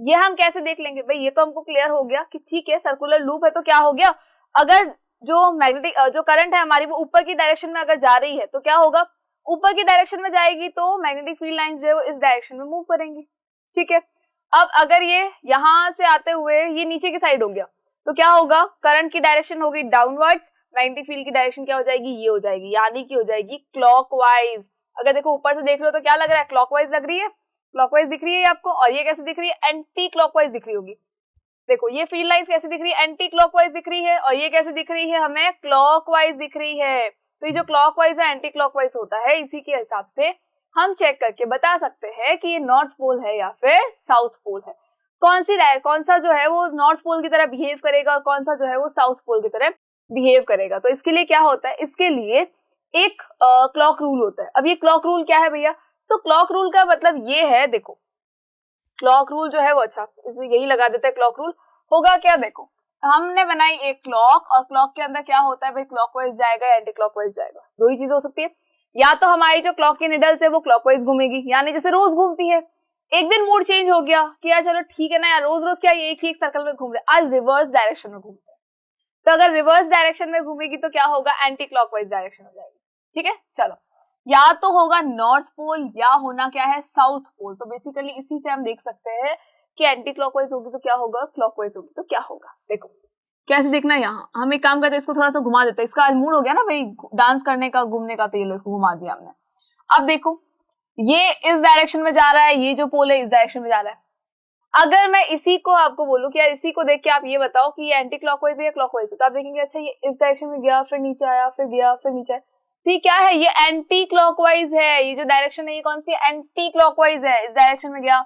ये हम कैसे देख लेंगे, भाई ये तो हमको क्लियर हो गया कि ठीक है सर्कुलर लूप है तो क्या हो गया, अगर जो मैग्नेटिक जो करंट है हमारी वो ऊपर की डायरेक्शन में अगर जा रही है तो क्या होगा, ऊपर की डायरेक्शन में जाएगी तो मैग्नेटिक फील्ड लाइंस जो है वो इस डायरेक्शन में मूव करेंगी। ठीक है, अब अगर ये यहाँ से आते हुए ये नीचे की साइड हो गया तो क्या होगा, करंट की डायरेक्शन होगी डाउनवर्ड्स, मैग्नेटिक फील्ड की डायरेक्शन क्या हो जाएगी, ये हो जाएगी, यानी कि हो जाएगी क्लॉकवाइज। अगर देखो ऊपर से देख रहे हो तो क्या लग रहा है, क्लॉकवाइज लग रही है, क्लॉकवाइज दिख रही है आपको। और ये कैसे दिख रही है, एंटी क्लॉकवाइज दिख रही होगी। देखो ये फील्ड लाइंस कैसे दिख रही है, एंटी क्लॉकवाइज दिख रही है, और ये कैसे दिख रही है, हमें क्लॉकवाइज दिख रही है। तो ये जो क्लॉकवाइज है एंटी क्लॉकवाइज होता है, इसी के हिसाब से हम चेक करके बता सकते हैं कि ये नॉर्थ पोल है या फिर साउथ पोल है। कौन सा जो है वो नॉर्थ पोल की तरह बिहेव करेगा और कौन सा जो है वो साउथ पोल की तरह बिहेव करेगा। तो इसके लिए क्या होता है, इसके लिए एक क्लॉक रूल होता है। अब ये क्लॉक रूल क्या है भैया, तो क्लॉक रूल का मतलब ये है, देखो क्लॉक रूल जो है वो, अच्छा इसे यही लगा देते हैं, क्लॉक रूल होगा क्या, देखो हमने बनाई एक क्लॉक और क्लॉक के अंदर क्या होता है भाई, क्लॉकवाइज जाएगा या एंटी क्लॉकवाइज जाएगा। दो ही चीजें हो सकती है, या तो हमारी जो क्लॉक की निडल्स है वो क्लॉकवाइज घूमेगी, यानी जैसे रोज घूमती है। एक दिन मूड चेंज हो गया कि यार चलो ठीक है ना यार, रोज रोज क्या एक ही एक सर्कल में घूम रहे, आज रिवर्स डायरेक्शन में घूमते हैं। तो अगर रिवर्स डायरेक्शन में घूमेगी तो क्या होगा, एंटी क्लॉकवाइज डायरेक्शन हो जाएगी। ठीक है, चलो या तो होगा नॉर्थ पोल या होना क्या है, साउथ पोल। तो बेसिकली इसी से हम देख सकते हैं कि एंटी क्लॉकवाइज होगी तो क्या होगा, क्लॉकवाइज होगी तो क्या होगा। देखो कैसे देखना है, यहाँ हम एक काम करते हैं, इसको थोड़ा सा घुमा देते हैं। इसका आज मूड हो गया ना भाई डांस करने का, घूमने का, तो ये लो इसको घुमा दिया हमने। अब देखो ये इस डायरेक्शन में जा रहा है, ये जो पोल है इस डायरेक्शन में जा रहा है। अगर मैं इसी को आपको बोलूं कि यार इसी को देख के आप ये बताओ कि ये एंटी क्लॉकवाइज है या क्लॉकवाइज है, तो आप देखेंगे अच्छा ये इस डायरेक्शन में गया, फिर नीचे आया, फिर गया, फिर नीचे आया। तो ये क्या है, ये एंटी क्लॉकवाइज है। ये जो डायरेक्शन है ये कौन सी है, एंटी क्लॉकवाइज है। इस डायरेक्शन में गया,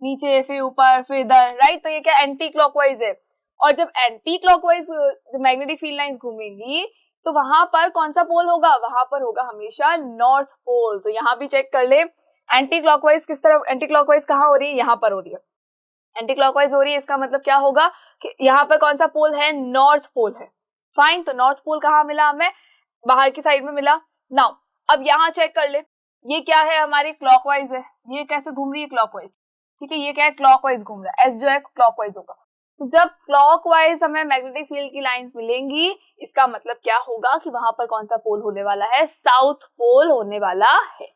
नीचे, फिर ऊपर, फिर इधर, राइट। तो ये क्या एंटी क्लॉकवाइज है। और जब एंटी क्लॉकवाइज जब मैग्नेटिक फील्ड लाइंस घूमेंगी तो वहां पर कौन सा पोल होगा, वहां पर होगा हमेशा नॉर्थ पोल। तो यहाँ भी चेक कर ले, एंटी क्लॉकवाइज किस तरह, एंटी क्लॉकवाइज कहाँ हो रही है, यहाँ पर हो रही है, एंटी क्लॉकवाइज हो रही है। इसका मतलब क्या होगा कि यहाँ पर कौन सा पोल है, नॉर्थ पोल है। फाइन, तो नॉर्थ पोल कहाँ मिला हमें, बाहर की साइड में मिला। नाउ अब यहाँ चेक कर ले, ये क्या है हमारी क्लॉकवाइज है, ये कैसे घूम रही है, क्लॉकवाइज। ठीक है, ये क्या है, क्लॉकवाइज घूम रहा है, एस जो है क्लॉकवाइज होगा। तो जब क्लॉकवाइज हमें मैग्नेटिक फील्ड की लाइंस मिलेंगी, इसका मतलब क्या होगा कि वहां पर कौन सा पोल होने वाला है, साउथ पोल होने वाला है।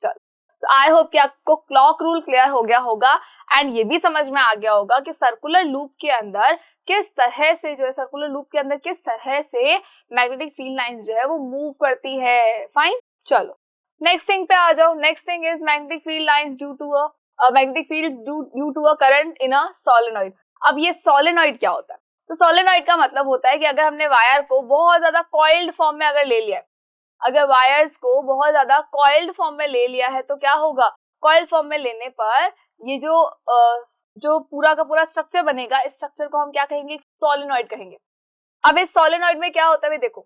चलो आई होप कि आपको क्लॉक रूल क्लियर हो गया होगा एंड ये भी समझ में आ गया होगा कि सर्कुलर लूप के अंदर किस तरह से जो है, सर्कुलर लूप के अंदर किस तरह से मैग्नेटिक फील्ड लाइंस जो है वो मूव करती है। फाइन, चलो नेक्स्ट थिंग पे आ जाओ। Next thing is magnetic field lines due to magnetic fields due to a current in a solenoid. अब ये सोलेनॉइड क्या होता है, तो सोलेनॉइड का मतलब होता है कि अगर हमने वायर को बहुत ज्यादा कॉइल्ड फॉर्म में अगर ले लिया है, अगर वायर्स को बहुत ज्यादा कॉइल्ड फॉर्म में ले लिया है तो क्या होगा, कॉइल्ड फॉर्म में लेने पर ये जो पूरा का पूरा स्ट्रक्चर बनेगा, इस स्ट्रक्चर को हम क्या कहेंगे, सोलेनॉइड कहेंगे। अब इस सोलेनॉइड में क्या होता है, देखो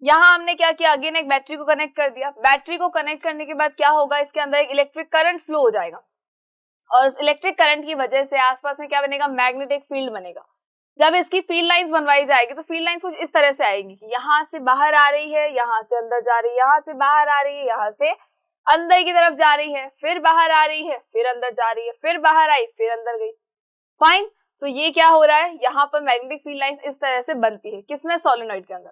यहाँ हमने क्या किया, अगेन एक बैटरी को कनेक्ट कर दिया। बैटरी को कनेक्ट करने के बाद क्या होगा, इसके अंदर एक इलेक्ट्रिक करंट फ्लो हो जाएगा और इलेक्ट्रिक करंट की वजह से आसपास में क्या बनेगा, मैग्नेटिक फील्ड बनेगा। जब इसकी फील्ड लाइंस बनवाई जाएगी तो फील्ड लाइंस कुछ इस तरह से आएगी कि यहाँ से बाहर आ रही है, यहाँ से अंदर जा रही है, यहाँ से बाहर आ रही है, यहाँ से अंदर की तरफ जा रही है, फिर बाहर आ रही है, फिर अंदर जा रही है, फिर बाहर आई, फिर अंदर गई। फाइन, तो ये क्या हो रहा है, यहाँ पर मैग्नेटिक फील्ड लाइंस इस तरह से बनती है, किसमें, सोलेनॉइड के अंदर।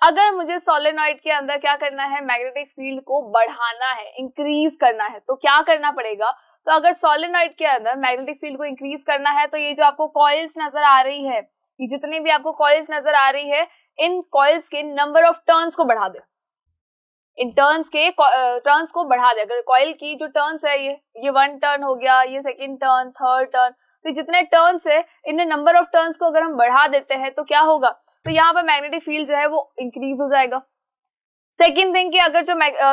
अगर मुझे सोलेनॉइड के अंदर क्या करना है, मैग्नेटिक फील्ड को बढ़ाना है, इंक्रीज करना है, तो क्या करना पड़ेगा, तो अगर सोलेनॉइड के अंदर मैग्नेटिक फील्ड को इंक्रीज करना है तो ये जो आपको कॉइल्स नजर आ रही है, ये जितनी भी आपको कॉइल्स नजर आ रही है, इन कॉइल्स के नंबर ऑफ टर्न्स को बढ़ा दे, इन टर्न्स को बढ़ा दे। अगर कॉइल की जो टर्न्स है ये 1 टर्न हो गया, ये सेकंड टर्न, थर्ड टर्न, तो जितने टर्न्स है इनमें नंबर ऑफ टर्न्स को अगर हम बढ़ा देते हैं तो क्या होगा, तो यहाँ पर मैग्नेटिक फील्ड जो है वो इंक्रीज हो जाएगा। सेकेंड थिंग कि अगर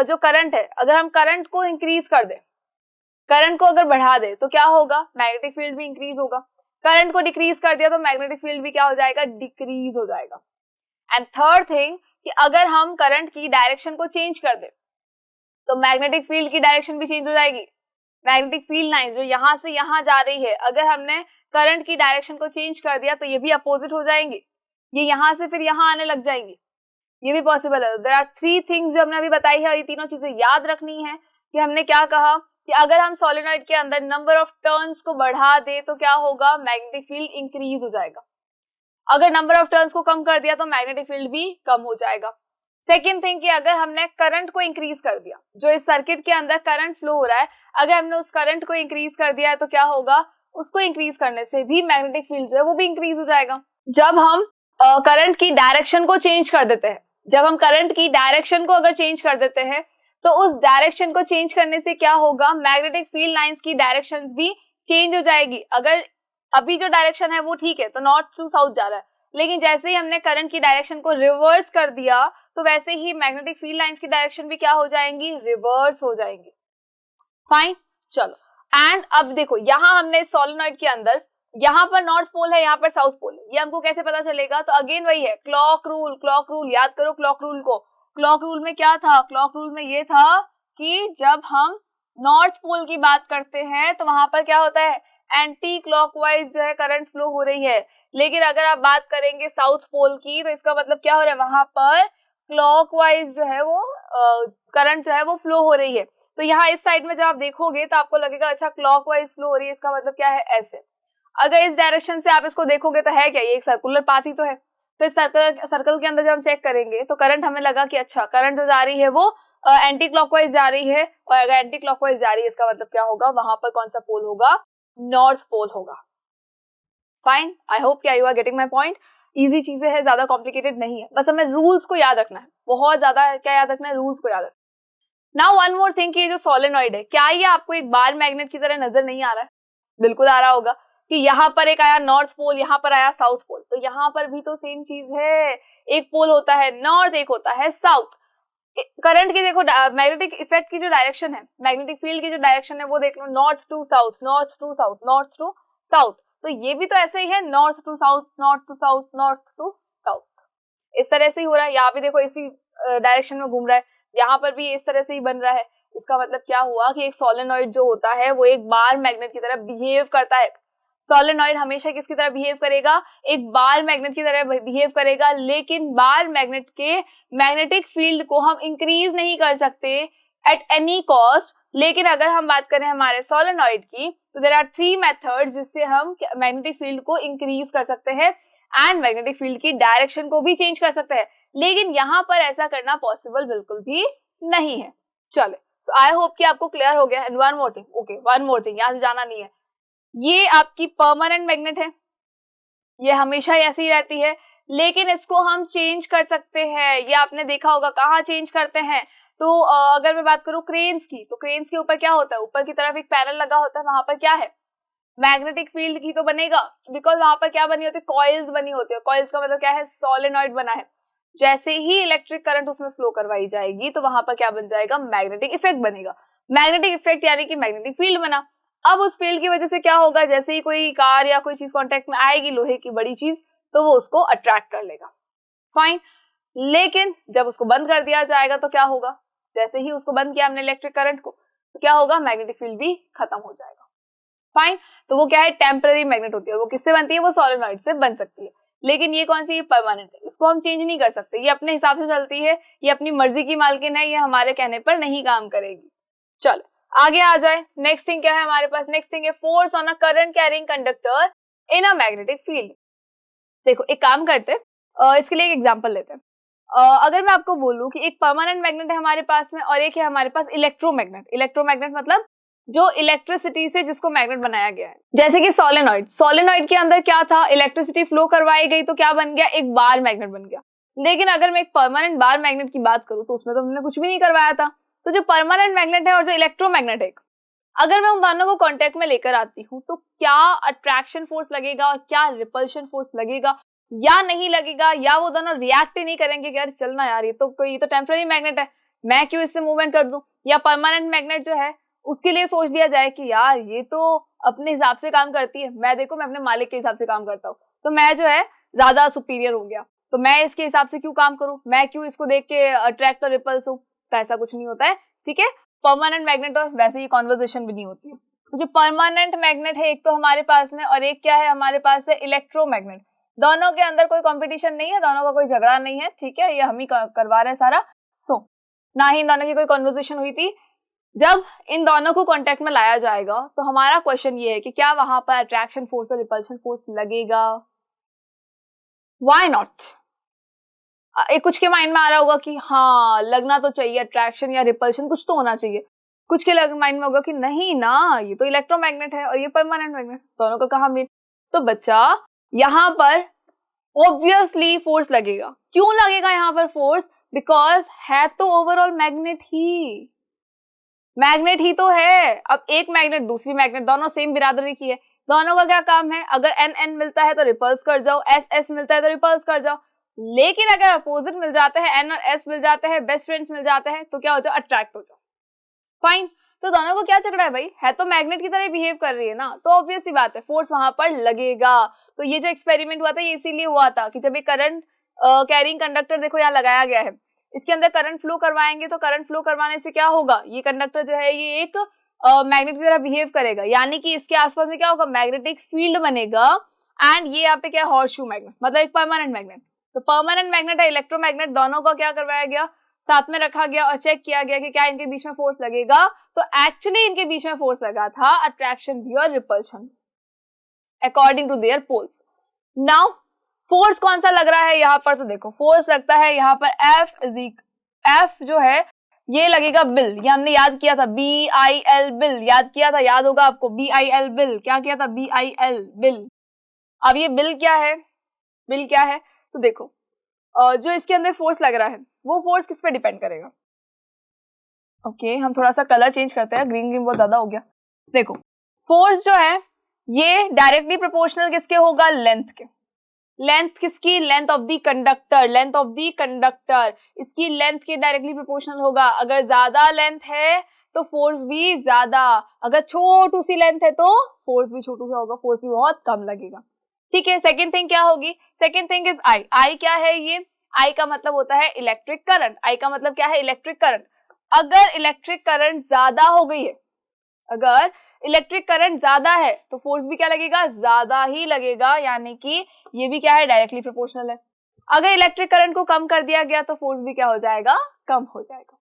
जो करंट है, अगर हम करंट को इंक्रीज कर दे, करंट को अगर बढ़ा दे तो क्या होगा, मैग्नेटिक फील्ड भी इंक्रीज होगा। करंट को डिक्रीज कर दिया तो मैग्नेटिक फील्ड भी क्या हो जाएगा, डिक्रीज हो जाएगा। एंड थर्ड थिंग कि अगर हम करंट की डायरेक्शन को चेंज कर दे तो मैग्नेटिक फील्ड की डायरेक्शन भी चेंज हो जाएगी। मैग्नेटिक फील्ड लाइन जो यहाँ से यहाँ जा रही है, अगर हमने करंट की डायरेक्शन को चेंज कर दिया तो ये भी अपोजिट हो जाएंगी, ये यहाँ से फिर यहाँ आने लग जाएंगी, ये भी पॉसिबल है। देयर आर 3 थिंग्स जो हमने अभी बताई है, ये तीनों चीजें याद रखनी है कि हमने क्या कहा कि अगर हम सोलेनॉइड के अंदर नंबर ऑफ टर्न्स को बढ़ा दे तो क्या होगा, मैग्नेटिक फील्ड इंक्रीज हो जाएगा। अगर नंबर ऑफ टर्न्स को कम कर दिया तो मैग्नेटिक फील्ड भी कम हो जाएगा। सेकेंड थिंग कि अगर हमने करंट को इंक्रीज कर दिया, जो इस सर्किट के अंदर करंट फ्लो हो रहा है, अगर हमने उस करंट को इंक्रीज कर दिया है तो क्या होगा, उसको इंक्रीज करने से भी मैग्नेटिक फील्ड जो है वो भी इंक्रीज हो जाएगा। जब हम करंट की डायरेक्शन को चेंज कर देते हैं, जब हम करंट की डायरेक्शन को अगर चेंज कर देते हैं तो उस डायरेक्शन को चेंज करने से क्या होगा, मैग्नेटिक फील्ड लाइंस की डायरेक्शंस भी चेंज हो जाएगी। अगर अभी जो डायरेक्शन है वो ठीक है तो नॉर्थ टू साउथ जा रहा है, लेकिन जैसे ही हमने करंट की डायरेक्शन को रिवर्स कर दिया तो वैसे ही मैग्नेटिक फील्ड लाइंस की डायरेक्शन भी क्या हो जाएंगी, रिवर्स हो जाएंगी। फाइन, चलो। एंड अब देखो यहाँ हमने सोलेनॉइड के अंदर, यहाँ पर नॉर्थ पोल है, यहाँ पर साउथ पोल है, ये हमको कैसे पता चलेगा, तो अगेन वही है क्लॉक रूल। क्लॉक रूल याद करो, क्लॉक रूल को। क्लॉक रूल में क्या था, क्लॉक रूल में ये था कि जब हम नॉर्थ पोल की बात करते हैं तो वहां पर क्या होता है, एंटी क्लॉकवाइज जो है करंट फ्लो हो रही है। लेकिन अगर आप बात करेंगे साउथ पोल की तो इसका मतलब क्या हो रहा है, वहां पर क्लॉकवाइज जो है वो करंट जो है वो फ्लो हो रही है। तो यहाँ इस साइड में जब आप देखोगे तो आपको लगेगा अच्छा क्लॉकवाइज फ्लो हो रही है, इसका मतलब क्या है, ऐसे। अगर इस डायरेक्शन से आप इसको देखोगे तो है क्या, ये एक सर्कुलर पाथ ही तो है। तो इस सर्कल के अंदर जब हम चेक करेंगे तो करंट हमें लगा कि अच्छा करंट जो जा रही है वो एंटी क्लॉकवाइज जा रही है, और अगर एंटी क्लॉकवाइज जा रही है इसका मतलब क्या होगा, वहां पर कौन सा पोल होगा, नॉर्थ पोल होगा। फाइन, आई होप कि you are getting my point. Easy चीजें हैं, ज्यादा कॉम्प्लिकेटेड नहीं है, बस हमें रूल्स को याद रखना है, बहुत ज्यादा क्या याद रखना है, रूल्स को याद रखना। नाउ वन मोर थिंग कि ये जो सोलेनॉइड है, क्या ये आपको एक बार मैग्नेट की तरह नजर नहीं आ रहा है, बिल्कुल आ रहा होगा कि यहाँ पर एक आया नॉर्थ पोल, यहाँ पर आया साउथ पोल, तो यहाँ पर भी तो सेम चीज है, एक पोल होता है नॉर्थ, एक होता है साउथ। करंट की देखो मैग्नेटिक इफेक्ट की जो डायरेक्शन है, मैग्नेटिक फील्ड की जो डायरेक्शन है वो देख लो, north to south, north to south, north to south. तो ये भी तो ऐसे ही है, north to south, north to south, north to south, इस तरह से ही हो रहा है। यहाँ भी देखो इसी डायरेक्शन में घूम रहा है, यहाँ पर भी इस तरह से ही बन रहा है। इसका मतलब क्या हुआ कि एक सोलेनॉइड जो होता है वो एक बार मैग्नेट की तरह बिहेव करता है। सोलेनॉइड हमेशा किसकी तरह बिहेव करेगा, एक बार मैग्नेट की तरह बिहेव करेगा, लेकिन बार मैग्नेट के मैग्नेटिक फील्ड को हम इंक्रीज नहीं कर सकते एट एनी कॉस्ट। लेकिन अगर हम बात करें हमारे सोलेनॉइड की तो देयर आर 3 मेथड्स जिससे हम मैग्नेटिक फील्ड को इंक्रीज कर सकते हैं एंड मैग्नेटिक फील्ड की डायरेक्शन को भी चेंज कर सकते हैं, लेकिन यहाँ पर ऐसा करना पॉसिबल बिल्कुल भी नहीं है। चले, तो आई होप कि आपको क्लियर हो गया। And one more thing, okay one more thing, यहाँ से जाना नहीं है, ये आपकी परमानेंट मैग्नेट है, ये हमेशा ऐसी ही रहती है, लेकिन इसको हम चेंज कर सकते हैं। ये आपने देखा होगा, कहाँ चेंज करते हैं, तो अगर मैं बात करूं क्रेन्स की, तो क्रेन्स के ऊपर क्या होता है, ऊपर की तरफ एक पैनल लगा होता है, वहां पर क्या है, मैग्नेटिक फील्ड की तो बनेगा, बिकॉज वहां पर क्या बनी होती है, कॉइल्स बनी होती है। कॉइल्स का मतलब क्या है, सोलेनॉइड बना है। जैसे ही इलेक्ट्रिक करंट उसमें फ्लो करवाई जाएगी तो वहां पर क्या बन जाएगा, मैग्नेटिक इफेक्ट बनेगा। मैग्नेटिक इफेक्ट यानी कि मैग्नेटिक फील्ड बना। अब उस फील्ड की वजह से क्या होगा, जैसे ही कोई कार या कोई चीज कांटेक्ट में आएगी, लोहे की बड़ी चीज, तो वो उसको अट्रैक्ट कर लेगा। फाइन, लेकिन जब उसको बंद कर दिया जाएगा तो क्या होगा, जैसे ही उसको बंद किया हमने इलेक्ट्रिक करंट को, तो क्या होगा, मैग्नेटिक फील्ड भी खत्म हो जाएगा। फाइन, तो वो क्या है, टेम्पररी मैग्नेट होती है। वो किससे बनती है, वो सोलेनॉइड से बन सकती है, लेकिन ये कौन सी, परमानेंट है, इसको हम चेंज नहीं कर सकते। ये अपने हिसाब से चलती है, ये अपनी मर्जी की मालकिन है, ये हमारे कहने पर नहीं काम करेगी। चलो आगे आ जाए। नेक्स्ट थिंग क्या है हमारे पास, नेक्स्ट थिंग है force on a current carrying conductor in a magnetic field. देखो एक काम करते हैं, इसके लिए एक एग्जांपल लेते हैं। अगर मैं आपको बोलूं कि एक परमानेंट मैग्नेट है हमारे पास में और एक है हमारे पास इलेक्ट्रोमैग्नेट। इलेक्ट्रोमैग्नेट मतलब जो इलेक्ट्रिसिटी से जिसको मैग्नेट बनाया गया है, जैसे कि सोलेनॉइड। सोलेनॉइड के अंदर क्या था, इलेक्ट्रिसिटी फ्लो करवाई गई तो क्या बन गया, एक बार मैग्नेट बन गया। लेकिन अगर मैं एक परमानेंट बार मैग्नेट की बात करूं तो उसमें तो हमने कुछ भी नहीं करवाया था। तो जो परमानेंट मैग्नेट है और जो इलेक्ट्रोमैग्नेट है, अगर मैं उन दोनों को कांटेक्ट में लेकर आती हूँ तो क्या अट्रैक्शन फोर्स लगेगा और क्या रिपल्शन फोर्स लगेगा या नहीं लगेगा, या वो दोनों रिएक्ट ही नहीं करेंगे कि यार चलना यार ये तो टेम्पररी मैग्नेट है, मैं क्यों इससे मूवमेंट कर दूं, या परमानेंट मैग्नेट जो है उसके लिए सोच दिया जाए कि यार ये तो अपने हिसाब से काम करती है, मैं देखो मैं अपने मालिक के हिसाब से काम करता हूँ, तो मैं जो है ज्यादा सुपीरियर हो गया, तो मैं इसके हिसाब से क्यों काम करूं, मैं क्यों इसको देख के अट्रैक्ट और रिपल्स हूं। तो ऐसा कुछ नहीं होता है, ठीक है। परमानेंट मैग्नेट और वैसे ही कॉन्वर्जेशन भी नहीं होती है। तो जो परमानेंट मैग्नेट है एक तो हमारे पास में, और एक क्या है हमारे पास है इलेक्ट्रोमैग्नेट। दोनों के अंदर कोई कंपटीशन नहीं है, दोनों का कोई झगड़ा नहीं है, ठीक है, ये हम ही करवा रहे हैं सारा। ना ही इन दोनों की कोई कॉन्वर्जेशन हुई थी। जब इन दोनों को कांटेक्ट में लाया जाएगा तो हमारा क्वेश्चन ये है कि क्या वहां पर अट्रैक्शन फोर्स और रिपल्शन फोर्स लगेगा, व्हाई नॉट। एक कुछ के माइंड में आ रहा होगा कि हाँ लगना तो चाहिए, अट्रैक्शन या रिपल्शन कुछ तो होना चाहिए। कुछ के माइंड में होगा कि नहीं ना, ये तो इलेक्ट्रोमैग्नेट है और ये परमानेंट मैग्नेट, दोनों का कहाँ मेल। तो बच्चा यहाँ पर ऑब्वियसली फोर्स लगेगा। क्यों लगेगा यहाँ पर फोर्स, बिकॉज है तो ओवरऑल मैग्नेट ही तो है। अब एक मैग्नेट दूसरी मैग्नेट दोनों सेम बिरादरी की है, दोनों का क्या काम है, अगर एन एन मिलता है तो रिपल्स कर जाओ, एस एस मिलता है तो रिपल्स कर जाओ। लेकिन अगर अपोजिट मिल जाते हैं, एन और एस मिल जाते हैं, बेस्ट फ्रेंड्स मिल जाते हैं, तो क्या हो जाओ, अट्रैक्ट हो जाओ। फाइन, तो दोनों को क्या झगड़ा है भाई, है तो मैग्नेट की तरह बिहेव कर रही है ना, तो ऑब्वियस सी बात है फोर्स वहां पर लगेगा। तो ये जो एक्सपेरिमेंट हुआ था ये इसीलिए हुआ था कि जब ये करंट कैरिंग कंडक्टर देखो यहाँ लगाया गया है, इसके अंदर करंट फ्लो करवाएंगे, तो करंट फ्लो करवाने से क्या होगा, ये कंडक्टर जो है ये एक मैग्नेट की तरह बिहेव करेगा, यानी कि इसके आसपास में क्या होगा, मैग्नेटिक फील्ड बनेगा। एंड ये यहाँ पे क्या है, हॉर्सशू मैग्नेट, मतलब एक परमानेंट मैग्नेट। तो परमानेंट मैग्नेट और इलेक्ट्रोमैग्नेट दोनों का क्या करवाया गया, साथ में रखा गया और चेक किया गया कि क्या इनके बीच में फोर्स लगेगा। तो एक्चुअली इनके बीच में फोर्स लगा था अट्रैक्शन भी और repulsion according to their poles. Now force कौन सा लग रहा है यहाँ पर, तो देखो फोर्स लगता है यहाँ पर एफ जो है ये लगेगा बिल, ये हमने याद किया था, BIL बिल याद किया था, याद होगा आपको, BIL बिल क्या किया था, BIL बिल। अब ये बिल क्या है, तो देखो जो इसके अंदर फोर्स लग रहा है वो फोर्स किस पे डिपेंड करेगा। ओके, हम थोड़ा सा कलर चेंज करते हैं, ग्रीन बहुत ज्यादा हो गया। देखो फोर्स जो है ये डायरेक्टली प्रोपोर्शनल किसके होगा, लेंथ के। लेंथ किसकी, लेंथ ऑफ द कंडक्टर, इसकी लेंथ के डायरेक्टली प्रोपोर्शनल होगा। अगर ज्यादा लेंथ है तो फोर्स भी ज्यादा, अगर छोटू सी लेंथ है तो फोर्स भी छोटू सा होगा, फोर्स भी बहुत कम लगेगा, ठीक है। सेकेंड थिंग क्या होगी, सेकेंड थिंग इज आई क्या है, ये आई का मतलब होता है इलेक्ट्रिक करंट, आई का मतलब क्या है, इलेक्ट्रिक करंट। अगर इलेक्ट्रिक करंट ज्यादा हो गई है, अगर इलेक्ट्रिक करंट ज्यादा है तो फोर्स भी क्या लगेगा, ज्यादा ही लगेगा, यानी कि ये भी क्या है, डायरेक्टली प्रोपोर्शनल है। अगर इलेक्ट्रिक करंट को कम कर दिया गया तो फोर्स भी क्या हो जाएगा, कम हो जाएगा।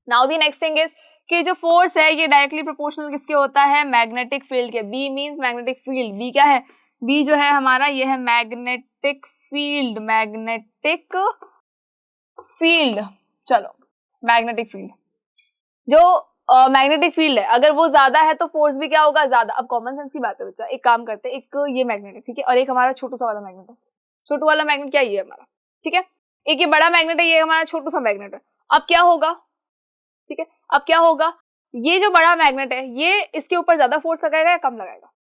Now the next thing is कि जो फोर्स है ये डायरेक्टली प्रोपोर्शनल किसके होता है, मैग्नेटिक फील्ड के। B means magnetic field, B क्या है, बी जो है हमारा ये है मैग्नेटिक फील्ड, चलो मैग्नेटिक फील्ड, जो मैग्नेटिक फील्ड है अगर वो ज्यादा है तो फोर्स भी क्या होगा, ज्यादा। अब कॉमन सेंस की बात है बच्चा, एक काम करते हैं, एक ये मैग्नेट है, ठीक है, और एक हमारा छोटू सा वाला मैग्नेट है। छोटू वाला मैग्नेट क्या, ये हमारा, ठीक है, एक ये बड़ा मैग्नेट है, ये हमारा छोटू सा मैग्नेट है। अब क्या होगा, ठीक है, अब क्या होगा, ये जो बड़ा मैग्नेट है ये इसके ऊपर ज्यादा फोर्स लगाएगा या कम लगाएगा।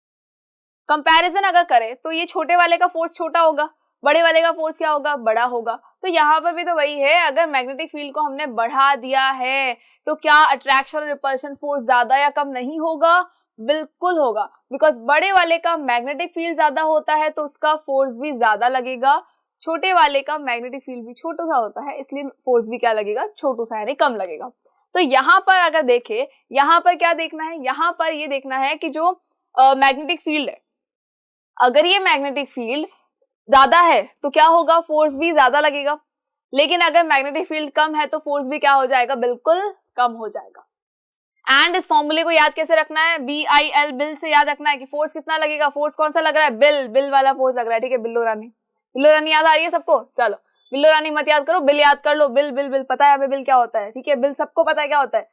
कंपैरिजन अगर करें तो ये छोटे वाले का फोर्स छोटा होगा, बड़े वाले का फोर्स क्या होगा, बड़ा होगा। तो यहाँ पर भी तो वही है, अगर मैग्नेटिक फील्ड को हमने बढ़ा दिया है तो क्या अट्रैक्शन और रिपल्शन फोर्स ज्यादा या कम नहीं होगा, बिल्कुल होगा, बिकॉज बड़े वाले का मैग्नेटिक फील्ड ज्यादा होता है तो उसका फोर्स भी ज्यादा लगेगा। छोटे वाले का मैग्नेटिक फील्ड भी छोटा सा होता है इसलिए फोर्स भी क्या लगेगा, छोटू सा, यानी कम लगेगा। तो यहाँ पर अगर देखें, यहाँ पर क्या देखना है, यहाँ पर ये देखना है कि जो मैग्नेटिक फील्ड है, अगर ये मैग्नेटिक फील्ड ज्यादा है तो क्या होगा, फोर्स भी ज्यादा लगेगा। लेकिन अगर मैग्नेटिक फील्ड कम है तो फोर्स भी क्या हो जाएगा, बिल्कुल कम हो जाएगा। एंड इस फॉर्मूले को याद कैसे रखना है, BIL बिल से याद रखना है कि फोर्स कितना लगेगा, फोर्स कौन सा लग रहा है, बिल वाला फोर्स लग रहा है, ठीक है। बिल्लो रानी याद आ रही है सबको, चलो बिल्लो रानी मत याद करो, बिल याद कर लो, बिल पता है हमें बिल क्या होता है, ठीक है, बिल सबको पता है क्या होता है।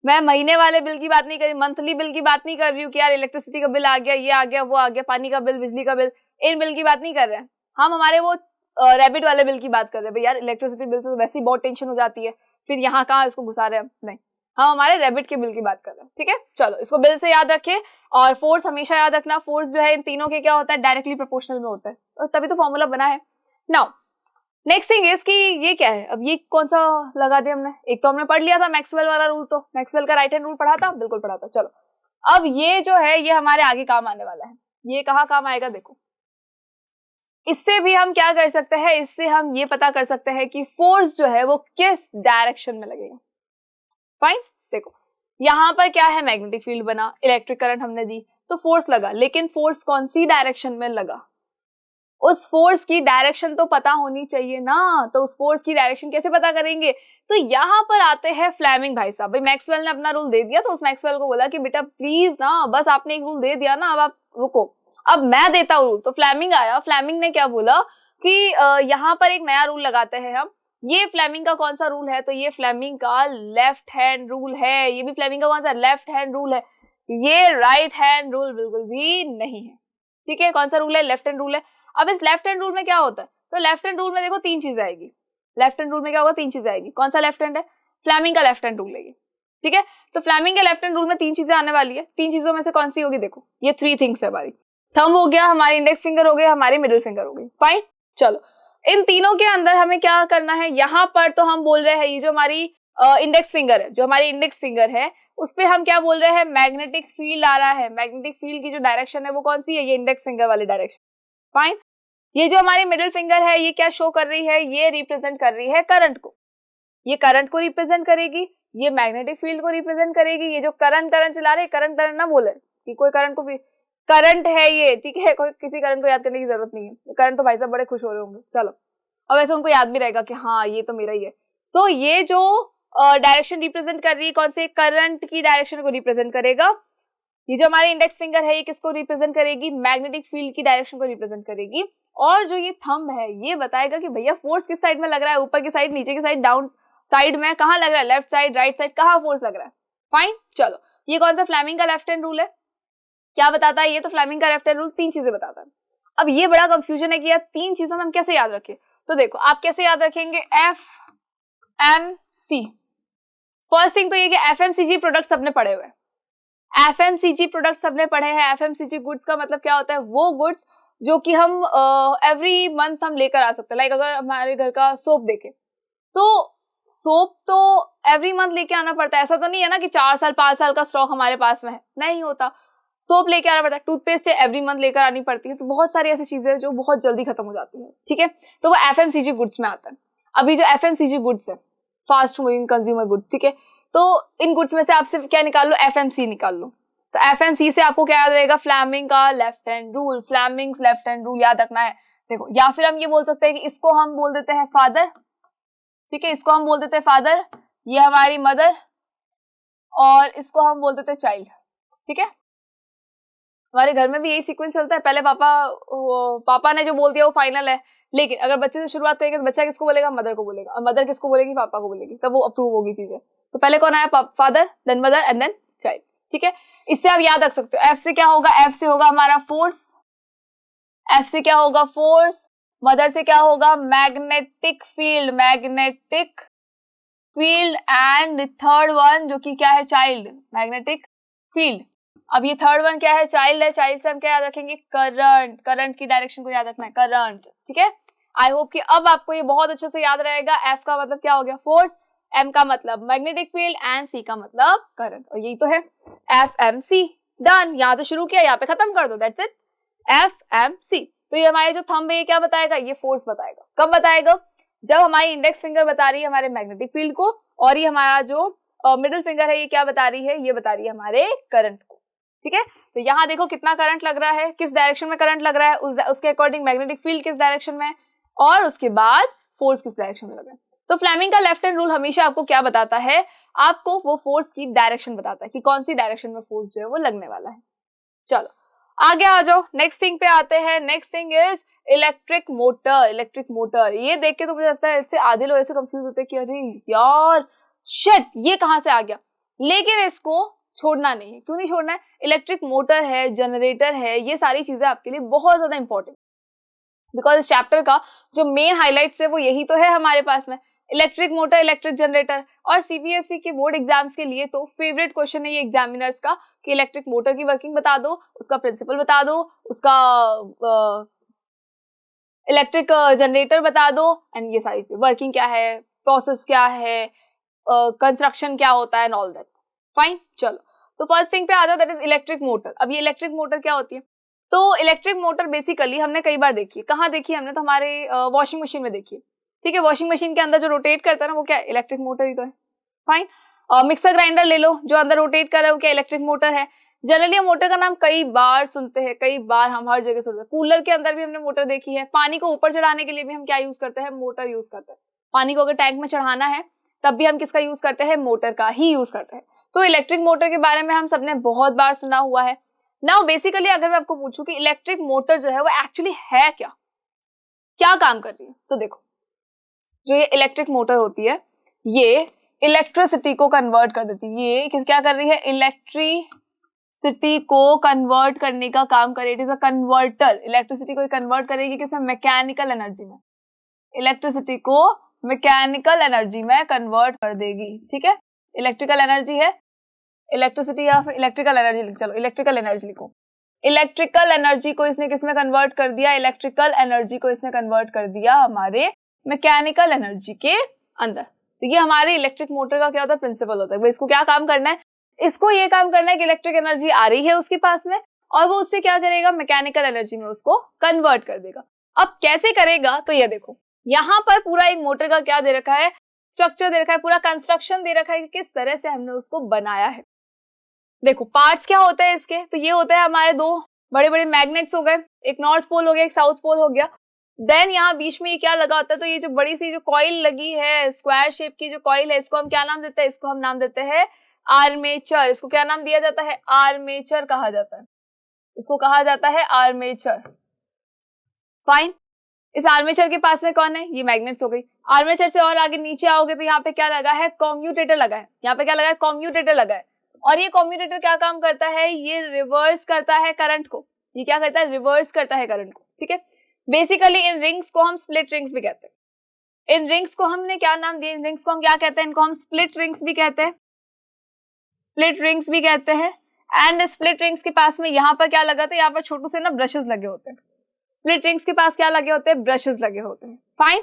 मैं महीने वाले बिल की बात नहीं कर रही, मंथली बिल की बात नहीं कर रही हूँ कि यार इलेक्ट्रिसिटी का बिल आ गया, ये आ गया, वो आ गया, पानी का बिल, बिजली का बिल, इन बिल की बात नहीं कर रहे हैं हम। हमारे वो रैबिट वाले बिल की बात कर रहे हैं, भाई यार इलेक्ट्रिसिटी बिल से तो वैसे ही बहुत टेंशन हो जाती है, फिर यहाँ कहाँ इसको घुसा रहे हैं, नहीं, हम हमारे रैबिट के बिल की बात कर रहे हैं, ठीक है। चलो इसको बिल से याद रखे, और फोर्स हमेशा याद रखना, फोर्स जो है इन तीनों के क्या होता है, डायरेक्टली प्रोपोर्शनल में होता है, और तभी तो फॉर्मूला बना है। नाउ नेक्स्ट थिंग इज कि ये क्या है, अब ये कौन सा लगा दिया हमने, एक तो हमने पढ़ लिया था मैक्सवेल वाला रूल, तो मैक्सवेल का राइट हैंड रूल पढ़ा था, बिल्कुल पढ़ा था। चलो अब ये जो है ये हमारे आगे काम आने वाला है, ये कहाँ काम आएगा, देखो इससे भी हम क्या कर सकते हैं, इससे हम ये पता कर सकते हैं कि फोर्स जो है वो किस डायरेक्शन में लगेगा। फाइन, देखो यहाँ पर क्या है, मैग्नेटिक फील्ड बना, इलेक्ट्रिक करंट हमने दी, तो फोर्स लगा, लेकिन फोर्स कौन सी डायरेक्शन में लगा, उस फोर्स की डायरेक्शन तो पता होनी चाहिए ना, तो उस फोर्स की डायरेक्शन कैसे पता करेंगे, तो यहाँ पर आते हैं फ्लेमिंग भाई साहब। भाई मैक्सवेल ने अपना रूल दे दिया, तो उस मैक्सवेल को बोला कि बेटा प्लीज ना, बस आपने एक रूल दे दिया ना, अब आप रुको, अब मैं देता हूँ रूल। तो फ्लेमिंग आया, फ्लेमिंग ने क्या बोला कि यहाँ पर एक नया रूल लगाते हैं हम। ये फ्लेमिंग का कौन सा रूल है, तो ये फ्लेमिंग का लेफ्ट हैंड रूल है। ये भी फ्लेमिंग का कौन सा, लेफ्ट हैंड रूल है, ये राइट हैंड रूल बिल्कुल भी नहीं है, ठीक है। कौन सा रूल है, लेफ्ट हैंड रूल है। अब इस लेफ्ट हैंड रूल में क्या होता है, तो लेफ्ट हैंड रूल में देखो तीन चीजें आएगी, लेफ्ट हैंड रूल में क्या होगा, तीन चीजें आएगी। कौन सा लेफ्ट हैंड है, फ्लेमिंग का लेफ्ट हैंड रूल है, ठीक है। तो फ्लेमिंग के लेफ्ट हैंड रूल में तीन चीजें आने वाली है, तीन चीजों में से कौन सी होगी, देखो ये थ्री थिंग्स है हमारी, थंब हो गया, हमारी इंडेक्स फिंगर हो गई, हमारी मिडिल फिंगर हो गई। फाइन, चलो इन तीनों के अंदर हमें क्या करना है, यहाँ पर तो हम बोल रहे हैं ये जो हमारी इंडेक्स फिंगर है, जो हमारी इंडेक्स फिंगर है उस पे हम क्या बोल रहे हैं, मैग्नेटिक फील्ड आ रहा है। मैग्नेटिक फील्ड की जो डायरेक्शन है वो कौन सी है, ये इंडेक्स फिंगर वाली डायरेक्शन। फाइन, ये जो हमारी मिडिल फिंगर है ये क्या शो कर रही है, ये रिप्रेजेंट कर रही है करंट को, ये करंट को रिप्रेजेंट करेगी, ये मैग्नेटिक फील्ड को रिप्रेजेंट करेगी। ये जो करंट चला रहे, करंट ना बोले कि कोई करंट को भी, करंट है ये, ठीक है, कोई किसी करंट को याद करने की जरूरत नहीं है। करंट तो भाई साहब बड़े खुश हो रहे होंगे, चलो अब ऐसे उनको याद भी रहेगा कि हाँ ये तो मेरा ही है। सो ये जो डायरेक्शन रिप्रेजेंट कर रही है कौन से, करंट की डायरेक्शन को रिप्रेजेंट करेगा। ये जो हमारी इंडेक्स फिंगर है ये किसको रिप्रेजेंट करेगी, मैग्नेटिक फील्ड की डायरेक्शन को रिप्रेजेंट करेगी। और जो ये थंब है ये बताएगा कि भैया फोर्स किस साइड में लग रहा है, ऊपर की साइड, नीचे की साइड, डाउन साइड में, कहाँ लग रहा है, लेफ्ट साइड, राइट साइड, कहाँ फोर्स लग रहा है। फाइन, चलो ये कौन सा फ्लेमिंग का लेफ्ट हैंड रूल है, क्या बताता है ये, तो फ्लेमिंग का लेफ्ट हैंड रूल तीन चीजें बताता है। अब ये बड़ा कंफ्यूजन है कि यार तीन चीजों में हम कैसे याद रखें, तो देखो आप कैसे याद रखेंगे, FMC। फर्स्ट थिंग तो ये कि FMCG प्रोडक्ट सबने पढ़े हुए हैं, FMCG प्रोडक्ट सबने पढ़े हैं। FMCG गुड्स का मतलब क्या होता है, वो गुड्स जो कि हम एवरी मंथ हम लेकर आ सकते हैं। लाइक अगर हमारे घर का सोप देखें तो सोप तो एवरी मंथ लेके आना पड़ता है, ऐसा तो नहीं है ना कि 4 साल 5 साल का स्टॉक हमारे पास में है, नहीं होता। सोप लेके आना पड़ता है, टूथपेस्ट एवरी मंथ लेकर आनी पड़ती है, तो बहुत सारी ऐसी चीजें जो बहुत जल्दी खत्म हो जाती है, ठीक है, तो वो FMCG गुड्स में आता है। अभी जो FMCG गुड्स है, फास्ट मूविंग कंज्यूमर गुड्स, ठीक है, तो इन गुड्स में से आपसे क्या निकाल लो, FMC निकाल लो। तो FMC से आपको क्या याद रहेगा, फ्लेमिंग का left hand rule, Fleming left hand rule याद रखना है। देखो या फिर हम ये बोल सकते हैं कि इसको हम बोल देते हैं फादर, ठीक है, इसको हम बोल देते हैं फादर, ये हमारी मदर, और इसको हम बोल देते हैं चाइल्ड, ठीक है। हमारे घर में भी यही सीक्वेंस चलता है, पहले पापा ने जो बोल दिया वो फाइनल है, लेकिन अगर बच्चे से शुरुआत करेंगे तो बच्चा किसको बोलेगा, मदर को बोलेगा, और मदर किसको बोलेगी, पापा को बोलेगी, तब वो अप्रूव होगी चीजें। तो पहले कौन आया, father, then mother and then child, ठीक है। इससे आप याद रख सकते हो, F से क्या होगा, F से होगा हमारा फोर्स, F से क्या होगा, फोर्स, मदर से क्या होगा, magnetic field, magnetic field, and third one जो कि क्या है, चाइल्ड, मैग्नेटिक फील्ड। अब ये थर्ड वन क्या है, चाइल्ड है, चाइल्ड से हम क्या याद रखेंगे, करंट, करंट की डायरेक्शन को याद रखना है, करंट, ठीक है। आई होप कि अब आपको ये बहुत अच्छे से याद रहेगा। F का मतलब क्या हो गया, फोर्स, M का मतलब मैग्नेटिक फील्ड, एंड C का मतलब करंट, और यही तो है FMC। डन, यहाँ से शुरू किया, यहाँ पे खत्म कर दो, दैट्स इट, FMC। तो ये हमारे जो थंब है ये क्या बताएगा, ये फोर्स बताएगा। कब बताएगा, जब हमारी इंडेक्स फिंगर बता रही है हमारे मैग्नेटिक फील्ड को, और ये हमारा जो मिडिल फिंगर है ये क्या बता रही है, ये बता रही है हमारे करंट को, ठीक है। तो यहाँ देखो कितना करंट लग रहा है, किस डायरेक्शन में करंट लग रहा है, उसके अकॉर्डिंग मैग्नेटिक फील्ड किस डायरेक्शन में, और उसके बाद फोर्स किस डायरेक्शन में लग रहा है। तो फ्लेमिंग का लेफ्ट हैंड रूल हमेशा आपको क्या बताता है, आपको वो फोर्स की डायरेक्शन बताता है कि कौन सी डायरेक्शन में फोर्स जो है वो लगने वाला है। चलो आगे आ जाओ, नेक्स्ट थिंग पे आते हैं। Next thing is electric motor. Electric motor ये देख के तो मुझे लगता है इससे आधे लोग ऐसे कंफ्यूज होते हैं कि अरे यार शिट ये कहां से आ गया, लेकिन इसको छोड़ना नहीं है। क्यों नहीं छोड़ना है, इलेक्ट्रिक मोटर है, जनरेटर है, ये सारी चीजें आपके लिए बहुत ज्यादा इंपॉर्टेंट। बिकॉज इस चैप्टर का जो मेन हाईलाइट्स है वो यही तो है हमारे पास में, इलेक्ट्रिक मोटर, इलेक्ट्रिक जनरेटर। और सीबीएसई के बोर्ड एग्जाम्स के लिए तो फेवरेट क्वेश्चन है ये एग्जामिनर्स का कि इलेक्ट्रिक मोटर की वर्किंग बता दो, उसका प्रिंसिपल बता दो, उसका इलेक्ट्रिक जनरेटर बता दो, एंड ये सारी वर्किंग क्या है, प्रोसेस क्या है, कंस्ट्रक्शन क्या होता है एंड ऑल दैट। फाइन, चलो तो फर्स्ट थिंग पे आता है दैट इज इलेक्ट्रिक मोटर। अब ये इलेक्ट्रिक मोटर क्या होती है? तो इलेक्ट्रिक मोटर बेसिकली हमने कई बार देखी है। कहाँ देखी है हमने? तो हमारे वॉशिंग मशीन में देखी है। ठीक है, वॉशिंग मशीन के अंदर जो रोटेट करता है ना वो क्या है? इलेक्ट्रिक मोटर ही तो है। फाइन, मिक्सर ग्राइंडर ले लो, जो अंदर रोटेट कर रहा है वो क्या? इलेक्ट्रिक मोटर है। जनरली मोटर का नाम कई बार सुनते हैं, कई बार हम हर जगह सुनते हैं। कूलर के अंदर भी हमने मोटर देखी है। पानी को ऊपर चढ़ाने के लिए भी हम क्या यूज करते हैं? मोटर यूज करते हैं। पानी को अगर टैंक में चढ़ाना है तब भी हम किसका यूज करते हैं? मोटर का ही यूज करते हैं। तो इलेक्ट्रिक मोटर के बारे में हम सबने बहुत बार सुना हुआ है। नाउ बेसिकली अगर मैं आपको पूछूं कि इलेक्ट्रिक मोटर जो है वो एक्चुअली है क्या, क्या काम कर रही है, तो देखो जो ये इलेक्ट्रिक मोटर होती है ये इलेक्ट्रिसिटी को कन्वर्ट कर देती है। ये क्या कर रही है? इलेक्ट्रिसिटी को कन्वर्ट करने का काम करे। It is a converter. Electricity को कन्वर्ट करेगी किसमें? मैकेनिकल एनर्जी में। इलेक्ट्रिसिटी को मैकेनिकल एनर्जी में कन्वर्ट कर देगी। ठीक है, इलेक्ट्रिकल एनर्जी है, इलेक्ट्रिसिटी या इलेक्ट्रिकल एनर्जी, चलो इलेक्ट्रिकल एनर्जी लिखो। इलेक्ट्रिकल एनर्जी को इसने किसमें कन्वर्ट कर दिया? इलेक्ट्रिकल एनर्जी को इसने कन्वर्ट कर दिया हमारे मैकेनिकल एनर्जी के अंदर। तो ये हमारे इलेक्ट्रिक मोटर का क्या होता है? प्रिंसिपल होता है। भाई इसको क्या काम करना है? इसको ये काम करना है कि इलेक्ट्रिक एनर्जी आ रही है उसके पास में और वो उससे क्या करेगा? मैकेनिकल एनर्जी में उसको कन्वर्ट कर देगा। अब कैसे करेगा? तो ये देखो यहाँ पर पूरा एक मोटर का क्या दे रखा है? स्ट्रक्चर दे रखा है, पूरा कंस्ट्रक्शन दे रखा है कि किस तरह से हमने उसको बनाया है। देखो पार्ट्स क्या होते हैं इसके, तो ये होते हैं हमारे दो बड़े बड़े मैग्नेट्स हो गए, एक नॉर्थ पोल हो गया, एक साउथ पोल हो गया। देन यहाँ बीच में ये क्या लगा होता है? तो ये जो बड़ी सी जो कॉइल लगी है, स्क्वायर शेप की जो कॉइल है, इसको हम क्या नाम देते हैं? इसको हम नाम देते हैं आर्मेचर। इसको क्या नाम दिया जाता है? आर्मेचर कहा जाता है। इसको कहा जाता है आर्मेचर। फाइन, इस आर्मेचर के पास में कौन है? ये मैग्नेट्स हो गई। आर्मेचर से और आगे नीचे आओगे तो यहाँ पे क्या लगा है? कम्यूटेटर लगा है। यहाँ पे क्या लगा है? कम्यूटेटर लगा है। और ये कम्यूटेटर क्या काम करता है? ये रिवर्स करता है करंट को। ये क्या करता है? रिवर्स करता है करंट को। ठीक है, बेसिकली इन रिंग्स को हम स्प्लिट रिंग्स भी कहते हैं। इन रिंग्स को हमने क्या नाम दिया? इन रिंग्स को हम क्या कहते हैं? इनको हम स्प्लिट रिंग्स भी कहते हैं, स्प्लिट रिंग्स भी कहते हैं। एंड स्प्लिट रिंग्स के पास में यहाँ पर क्या लगा? तो यहाँ पर छोटू से ना ब्रशेस लगे होते हैं। स्प्लिट रिंग्स के पास क्या लगे होते हैं? ब्रशेस लगे होते हैं। फाइन,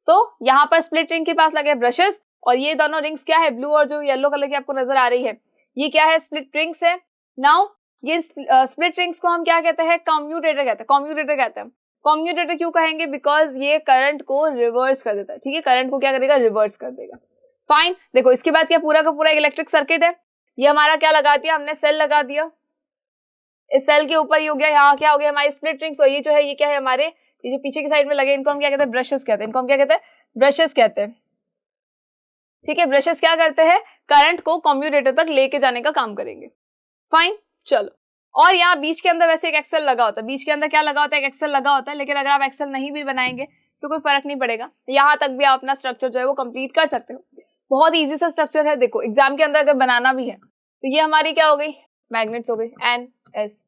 तो यहाँ पर स्प्लिट रिंग के पास लगे ब्रशेस और ये दोनों रिंग्स क्या है? ब्लू और जो येलो कलर की आपको नजर आ रही है ये क्या है? स्प्लिट रिंग्स है। नाउ ये स्प्लिट रिंग्स को हम क्या कहते हैं? कम्यूटेटर कहते हैं। कम्यूटेटर कहते हैं। कम्यूटेटर क्यों कहेंगे? बिकॉज ये करंट को रिवर्स कर देता है। ठीक है, करंट को क्या करेगा? रिवर्स कर देगा। फाइन, देखो इसके बाद क्या पूरा का पूरा एक इलेक्ट्रिक सर्किट है। ये हमारा क्या लगा दिया हमने? सेल लगा दिया। इस सेल के ऊपर ये हो गया, यहाँ क्या हो गया? हमारी स्प्लिट रिंग्स। और ये जो है ये क्या है? हमारे ये जो पीछे की साइड में लगे इनको हम क्या कहते हैं? ब्रशेस कहते हैं। इनको हम क्या कहते हैं? ब्रशेस कहते हैं। ठीक है, ब्रशेस क्या करते हैं? करंट को कम्यूटेटर तक लेके जाने का काम करेंगे। फाइन, चलो। और यहाँ बीच के अंदर वैसे एक एक्सेल लगा होता है। बीच के अंदर क्या लगा होता है? एक एक्सेल लगा होता है। लेकिन अगर आप एक्सेल नहीं भी बनाएंगे तो कोई फर्क नहीं पड़ेगा, यहाँ तक भी आप अपना स्ट्रक्चर जो है वो कंप्लीट कर सकते हो। बहुत ईजी सा स्ट्रक्चर है। देखो एग्जाम के अंदर अगर बनाना भी है तो ये हमारी क्या हो गई? मैग्नेट्स हो गई, एन एस।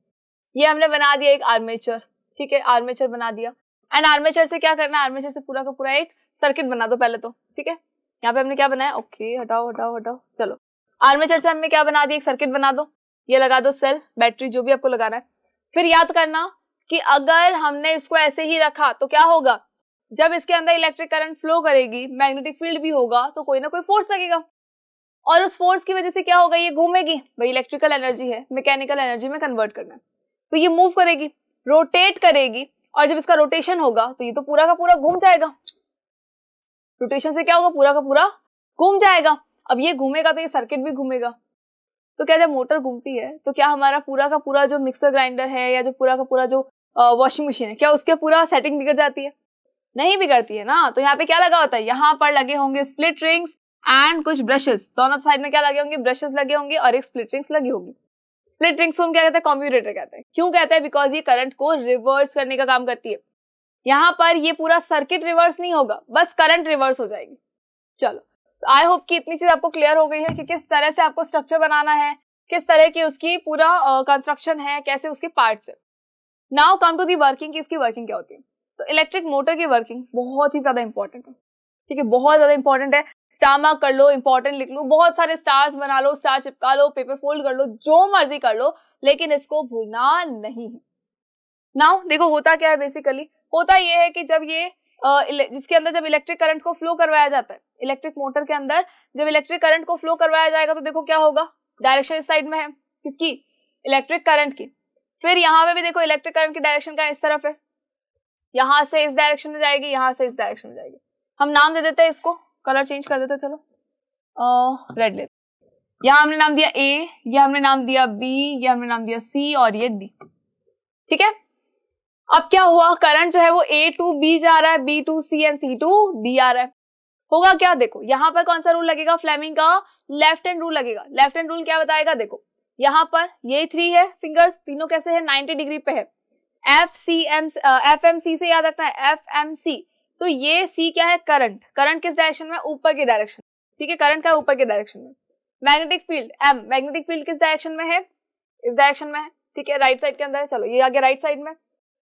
ये हमने बना दिया एक आर्मेचर। ठीक है, आर्मेचर बना दिया। एंड आर्मेचर से क्या करना है? आर्मेचर से पूरा का पूरा एक सर्किट बना दो पहले तो। ठीक है, यहाँ पे हमने क्या बनाया? ओके, हटाओ हटाओ हटाओ। चलो, आर्मेचर से हमने क्या बना दिया? एक सर्किट बना दो। ये लगा दो सेल, बैटरी, जो भी आपको लगाना है। फिर याद करना कि अगर हमने इसको ऐसे ही रखा तो क्या होगा? जब इसके अंदर इलेक्ट्रिक करंट फ्लो करेगी, मैग्नेटिक फील्ड भी होगा, तो कोई ना कोई फोर्स लगेगा और उस फोर्स की वजह से क्या होगा? ये घूमेगी। भाई इलेक्ट्रिकल एनर्जी है, मैकेनिकल एनर्जी में कन्वर्ट करना है, तो ये मूव करेगी, रोटेट करेगी। और जब इसका रोटेशन होगा तो ये तो पूरा का पूरा घूम जाएगा। रोटेशन से क्या होगा? पूरा का पूरा घूम जाएगा। अब ये घूमेगा तो ये सर्किट भी घूमेगा। तो क्या जब मोटर घूमती है तो क्या हमारा पूरा का पूरा जो मिक्सर ग्राइंडर है या जो पूरा का पूरा जो वॉशिंग मशीन है, क्या उसके पूरा सेटिंग बिगड़ जाती है? नहीं बिगड़ती है ना। तो यहाँ पे क्या लगा होता है? यहाँ पर लगे होंगे स्प्लिट रिंग्स एंड कुछ ब्रशेस। दोनों साइड में क्या लगे होंगे? ब्रशेस लगे होंगे और एक स्प्लिट रिंग्स लगी होगी। स्प्लिट रिंग्स को हम क्या कहते हैं? कम्यूटेटर कहते हैं। क्यों कहते हैं? बिकॉज ये करंट को रिवर्स करने का काम करती है। यहाँ पर ये पूरा सर्किट रिवर्स नहीं होगा, बस करंट रिवर्स हो जाएगी। चलो, आई होप कि इतनी चीज आपको क्लियर हो गई है कि किस तरह से आपको स्ट्रक्चर बनाना है, किस तरह की उसकी पूरा कंस्ट्रक्शन है, कैसे उसके पार्ट्स है। Now come to the working कि इसकी वर्किंग क्या होती है। तो इलेक्ट्रिक मोटर की वर्किंग बहुत ही ज्यादा इंपॉर्टेंट है, ठीक है, बहुत ज्यादा इंपॉर्टेंट है। स्टार मार्क कर लो, इंपॉर्टेंट लिख लो, बहुत सारे स्टार्स बना लो, स्टार चिपका लो, पेपर फोल्ड कर लो, जो मर्जी कर लो, लेकिन इसको भूलना नहीं है। नाउ देखो होता क्या है, बेसिकली होता ये है कि जब ये जिसके अंदर जब इलेक्ट्रिक करंट को फ्लो करवाया जाता है, इलेक्ट्रिक मोटर के अंदर जब इलेक्ट्रिक करंट को फ्लो करवाया जाएगा तो देखो क्या होगा, डायरेक्शन इस साइड में है, किसकी, इलेक्ट्रिक करंट की। फिर यहाँ पे भी देखो इलेक्ट्रिक करंट की डायरेक्शन का इस तरफ है, यहाँ से इस डायरेक्शन में जाएगी, यहाँ से इस डायरेक्शन में जाएगी। हम नाम दे देते हैं इसको, कलर चेंज कर देते, चलो रेड ले, यहाँ हमने नाम दिया ए, ये हमने नाम दिया बी, ये हमने नाम दिया सी और ये डी, ठीक है। अब क्या हुआ, करंट जो है वो ए टू बी जा रहा है, B to C and C to D आ रहा है। होगा क्या, देखो यहाँ पर कौन सा रूल लगेगा, फ्लेमिंग का लेफ्ट हैंड रूल लगेगा। लेफ्ट हैंड रूल क्या बताएगा, देखो यहाँ पर ये 3 है फिंगर्स, तीनों कैसे है, 90 डिग्री पे है। एफ एम सी से याद रखना है, एफ एम सी। तो ये सी क्या है, करंट, करंट किस डायरेक्शन में, ऊपर की डायरेक्शन, ठीक है, करंट का ऊपर के डायरेक्शन में। Magnetic field um, magnetic field किस डायरेक्शन में है, इस डायरेक्शन में है, ठीक है, राइट साइड के अंदर है। चलो ये आ गया राइट साइड में,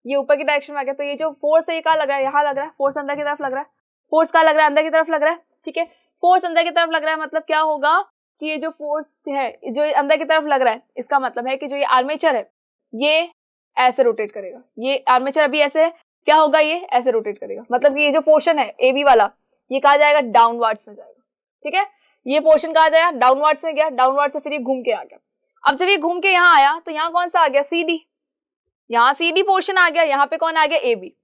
ये ऊपर की डायरेक्शन में आ गया। तो ये जो फोर्स है ये कहाँ लग रहा है, यहाँ लग रहा है, फोर्स अंदर की तरफ लग रहा है, फोर्स कहाँ लग रहा है, अंदर की तरफ लग रहा है, ठीक है, फोर्स अंदर की तरफ लग रहा है। मतलब क्या होगा कि ये जो फोर्स है जो अंदर की तरफ लग रहा है, इसका मतलब है कि जो ये आर्मेचर है ये ऐसे रोटेट करेगा, ये आर्मेचर अभी ऐसे है, क्या होगा, ये ऐसे रोटेट करेगा। मतलब कि ये जो पोर्शन है ए बी वाला, ये कहा जाएगा डाउनवर्ड्स में जाएगा, ठीक है, ये पोर्शन कहा जाएगा डाउनवर्ड्स में गया, डाउनवर्ड से फिर ये घूम के आ गया। अब जब ये घूम के यहाँ आया तो यहाँ कौन सा आ गया, सी डी, यहाँ सी डी पोर्शन आ गया, यहाँ पे कौन आ गया, ए बी।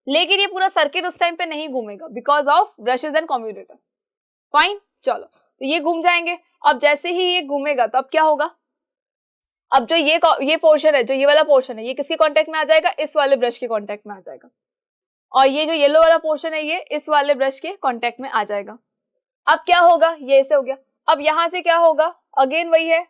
लेकिन ये पूरा सर्किट उस टाइम पे नहीं घूमेगा because of brushes and commutator, fine. चलो तो ये घूम जाएंगे। अब जैसे ही ये घूमेगा तो अब क्या होगा, अब जो ये पोर्शन है, जो ये वाला पोर्शन है, ये किसके कांटेक्ट में आ जाएगा, इस वाले ब्रश के कांटेक्ट में आ जाएगा। और ये जो येलो वाला पोर्शन है ये इस वाले ब्रश के कांटेक्ट में आ जाएगा। अब क्या होगा, ये ऐसे हो गया। अब यहाँ से क्या होगा, अगेन वही है,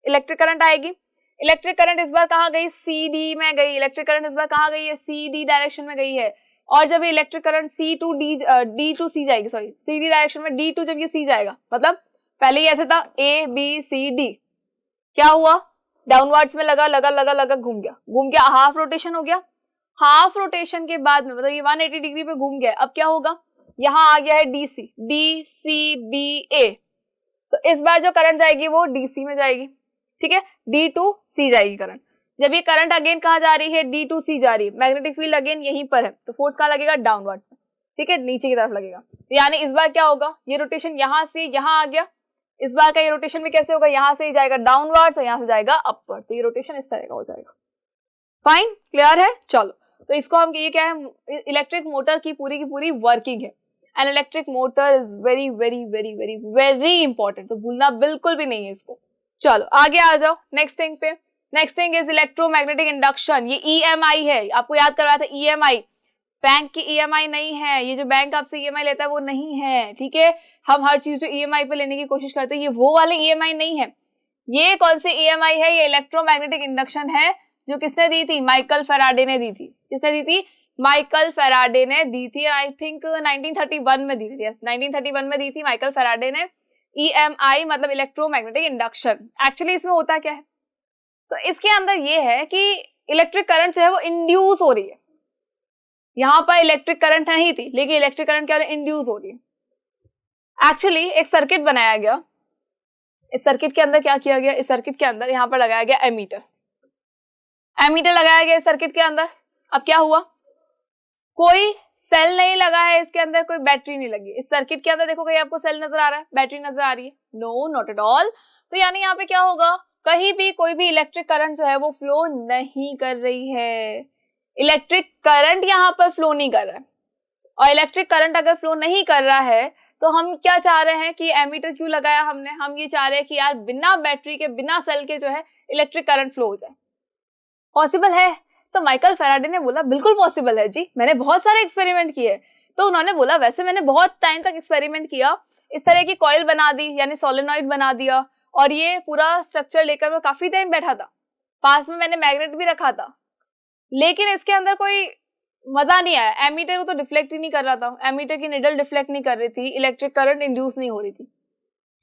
इलेक्ट्रिक करंट आएगी। इलेक्ट्रिक करंट इस बार कहाँ गई, सी डी में गई। इलेक्ट्रिक करंट इस बार कहाँ गई है, सी डी डायरेक्शन में गई है। और जब electric current C to D to C जाएगी, सॉरी सी डी डायरेक्शन में, डी टू जब ये सी जाएगा, मतलब पहले ही ऐसे था ए बी सी डी, क्या हुआ, डाउनवर्ड्स में लगा लगा लगा लगा घूम गया, घूम के हाफ रोटेशन हो गया। हाफ रोटेशन के बाद में मतलब ये 180 डिग्री पे घूम गया। अब क्या होगा, यहाँ आ गया है डीसी, डी सी बी ए। तो इस बार जो करंट जाएगी वो डीसी में जाएगी, ठीक है, डी टू सी जाएगी करंट। जब ये करंट अगेन कहाँ जा रही है, डी टू सी जा रही है, मैग्नेटिक फील्ड अगेन यहीं पर है, तो फोर्स कहाँ लगेगा, डाउनवर्ड्स में, ठीक है, नीचे की तरफ लगेगा। यानी इस बार क्या होगा, ये रोटेशन यहाँ से यहाँ आ गया, इस बार का ये रोटेशन भी कैसे होगा, यहाँ से ही जाएगा डाउनवर्ड्स और यहाँ से जाएगा अपवर्ड, तो ये रोटेशन इस तरह का हो जाएगा। फाइन, क्लियर है। चलो तो इसको हम ये क्या है, इलेक्ट्रिक मोटर की पूरी वर्किंग है। An electric motor is very very very very very important, तो भूलना बिल्कुल भी नहीं है इसको। चलो आगे आ जाओ नेक्स्ट थिंग पे। Next thing is electromagnetic induction. ये ईएमआई है, आपको याद करवाया था ईएमआई, बैंक की ईएमआई नहीं है, ये जो बैंक आपसे ईएमआई लेता है वो नहीं है, ठीक है। हम हर चीज जो ईएमआई पे लेने की कोशिश करते हैं ये वो वाले ईएमआई नहीं है। ये कौन से ईएमआई है, ये इलेक्ट्रोमैग्नेटिक इंडक्शन है, जो किसने दी थी, माइकल फैराडे ने दी थी। किसने दी थी, माइकल फैराडे ने दी थी, आई थिंक 1931 में दी थी, यस 1931 में दी थी माइकल फैराडे ने ईएमआई, मतलब इलेक्ट्रोमैग्नेटिक इंडक्शन। एक्चुअली इसमें होता क्या है, तो इसके अंदर ये है कि इलेक्ट्रिक करंट जो है वो इंड्यूस हो रही है। यहाँ पर इलेक्ट्रिक करंट नहीं थी, लेकिन इलेक्ट्रिक करंट क्या हो रही है, इंड्यूस हो रही है। एक्चुअली एक सर्किट बनाया गया, इस सर्किट के अंदर क्या किया गया, इस सर्किट के अंदर यहाँ पर लगाया गया एमीटर, एमीटर लगाया गया इस सर्किट के अंदर। अब क्या हुआ, कोई सेल नहीं लगा है इसके अंदर, कोई बैटरी नहीं लगी इस सर्किट के अंदर। देखो कहीं आपको सेल नजर आ रहा है, बैटरी नजर आ रही है, नो नॉट एट ऑल। तो यानी यहाँ पे क्या होगा, कहीं भी कोई भी इलेक्ट्रिक करंट जो है वो फ्लो नहीं कर रही है, इलेक्ट्रिक करंट यहाँ पर फ्लो नहीं कर रहा है। और इलेक्ट्रिक करंट अगर फ्लो नहीं कर रहा है तो हम क्या चाह रहे हैं कि एमीटर क्यों लगाया हमने, हम ये चाह रहे हैं कि यार बिना बैटरी के बिना सेल के जो है इलेक्ट्रिक करंट फ्लो हो जाए। पॉसिबल है, तो माइकल फैराडे ने बोला बिल्कुल पॉसिबल है जी, मैंने बहुत सारे एक्सपेरिमेंट किए। तो उन्होंने बोला वैसे मैंने बहुत टाइम तक एक्सपेरिमेंट किया, इस तरह की कॉइल बना दी, यानी सोलेनॉइड बना दिया, और ये पूरा स्ट्रक्चर लेकर मैं काफी टाइम बैठा था, पास में मैंने मैग्नेट भी रखा था, लेकिन इसके अंदर कोई मजा नहीं आया। एमीटर को तो डिफ्लेक्ट ही नहीं कर रहा था, एमीटर की निडल डिफ्लेक्ट नहीं कर रही थी, इलेक्ट्रिक करंट इंड्यूस नहीं हो रही थी।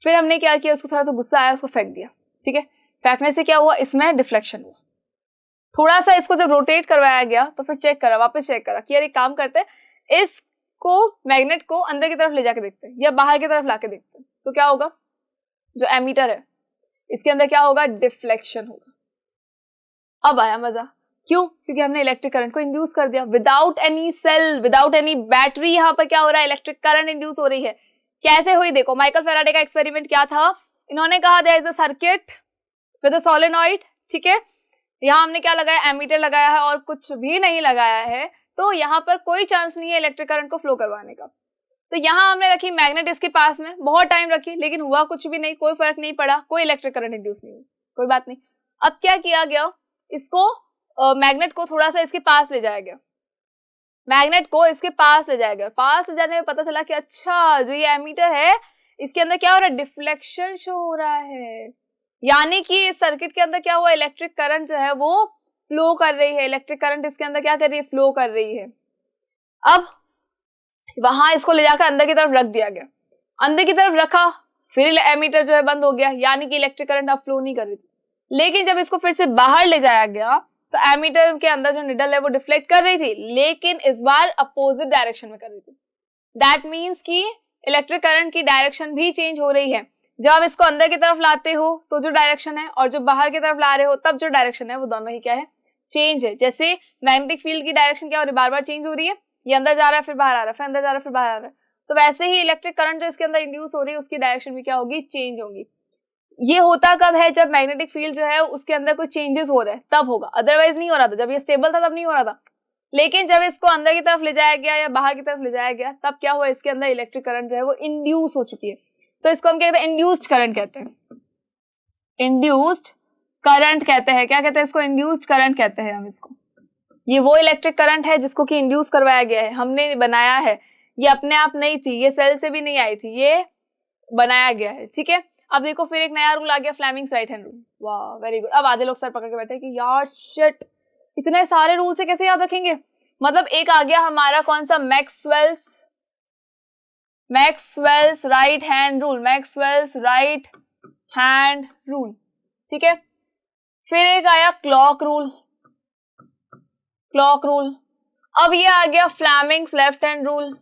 फिर हमने क्या किया, उसको थोड़ा सा गुस्सा आया, उसको फेंक दिया, ठीक है। फेंकने से क्या हुआ, इसमें डिफ्लेक्शन हुआ, थोड़ा सा इसको जब रोटेट करवाया गया तो फिर चेक करा, वापस चेक करा कि यार एक काम करते हैं, इसको मैग्नेट को अंदर की तरफ ले जाके देखते हैं या बाहर की तरफ लाके देखते हैं, तो क्या होगा, जो एमीटर है इसके अंदर क्या होगा, डिफ्लेक्शन होगा। अब आया मजा, क्यों, क्योंकि हमने इलेक्ट्रिक करंट को इंड्यूस कर दिया without any cell, without any battery. यहाँ पर क्या हो रहा है, इलेक्ट्रिक करंट इंड्यूस हो रही है। कैसे हुई, देखो माइकल फैराडे का एक्सपेरिमेंट क्या था, इन्होंने कहा there is a circuit with a solenoid, ठीक है, यहाँ हमने क्या लगाया, एमीटर लगाया है और कुछ भी नहीं लगाया है, तो यहाँ पर कोई चांस नहीं है इलेक्ट्रिक करंट को फ्लो करवाने का। तो यहाँ हमने रखी मैग्नेट इसके पास में, बहुत टाइम रखी, लेकिन हुआ कुछ भी नहीं, कोई फर्क नहीं पड़ा, कोई इलेक्ट्रिक करंट इंड्यूस नहीं हुई, कोई बात नहीं। अब क्या किया गया, इसको मैग्नेट को थोड़ा सा इसके पास ले जाया गया, मैग्नेट को इसके पास ले जाया गया, पास ले जाने में पता चला कि अच्छा जो ये एमीटर है इसके अंदर क्या हो रहा है, डिफ्लेक्शन शो हो रहा है, यानी कि इस सर्किट के अंदर क्या हुआ, इलेक्ट्रिक करंट जो है वो फ्लो कर रही है, इलेक्ट्रिक करंट इसके अंदर क्या कर रही है, फ्लो कर रही है। अब वहां इसको ले जाकर अंदर की तरफ रख दिया गया, अंदर की तरफ रखा, फिर एमीटर जो है बंद हो गया, यानी कि इलेक्ट्रिक करंट अब फ्लो नहीं कर रही थी। लेकिन जब इसको फिर से बाहर ले जाया गया तो एमीटर के अंदर जो निडल है वो डिफ्लेक्ट कर रही थी, लेकिन इस बार अपोजिट डायरेक्शन में कर रही थी। दैट मीन्स कि इलेक्ट्रिक करंट की डायरेक्शन भी चेंज हो रही है। जब आप इसको अंदर की तरफ लाते हो तो जो डायरेक्शन है, और जो बाहर की तरफ ला रहे हो तब जो डायरेक्शन है, वो दोनों ही क्या है, चेंज है। जैसे मैग्नेटिक फील्ड की डायरेक्शन क्या हो रही है, बार बार चेंज हो रही है, ये अंदर जा रहा है फिर बाहर आ रहा है, फिर अंदर जा रहा है फिर बाहर आ रहा है, तो वैसे ही इलेक्ट्रिक करंट जो इसके अंदर इंड्यूस हो रही है उसकी डायरेक्शन भी क्या होगी, चेंज होगी। ये होता कब है, जब मैग्नेटिक फील्ड जो है उसके अंदर कोई चेंजेस हो रहे हैं तब होगा, अदरवाइज नहीं हो रहा था। जब ये स्टेबल था तब नहीं हो रहा था, लेकिन जब इसको अंदर की तरफ ले जाया गया या बाहर की तरफ ले जाया गया तब क्या हुआ, इसके अंदर इलेक्ट्रिक करंट जो है वो इंड्यूस हो चुकी है। तो इसको हम क्या कहते हैं, इंड्यूस्ड करंट कहते हैं, इंड्यूस्ड करंट कहते हैं। क्या कहते हैं इसको, इंड्यूस्ड करंट कहते हैं हम इसको। ये वो इलेक्ट्रिक करंट है जिसको कि इंड्यूस करवाया गया है, हमने बनाया है, ये अपने आप नहीं थी, ये सेल से भी नहीं आई थी, ये बनाया गया है, ठीक है। अब देखो फिर एक नया रूल आ गया, फ्लेमिंग्स राइट हैंड रूल। वाह वेरी गुड। अब आधे लोग सर पकड़ के बैठे कि यार शिट, इतने सारे रूल से कैसे याद रखेंगे। मतलब एक आ गया हमारा कौन सा, Maxwell's right hand rule, Maxwell's right hand rule, ठीक है। फिर एक आया क्लॉक रूल, क्लॉक रूल। अब ये आ गया Fleming's left hand rule,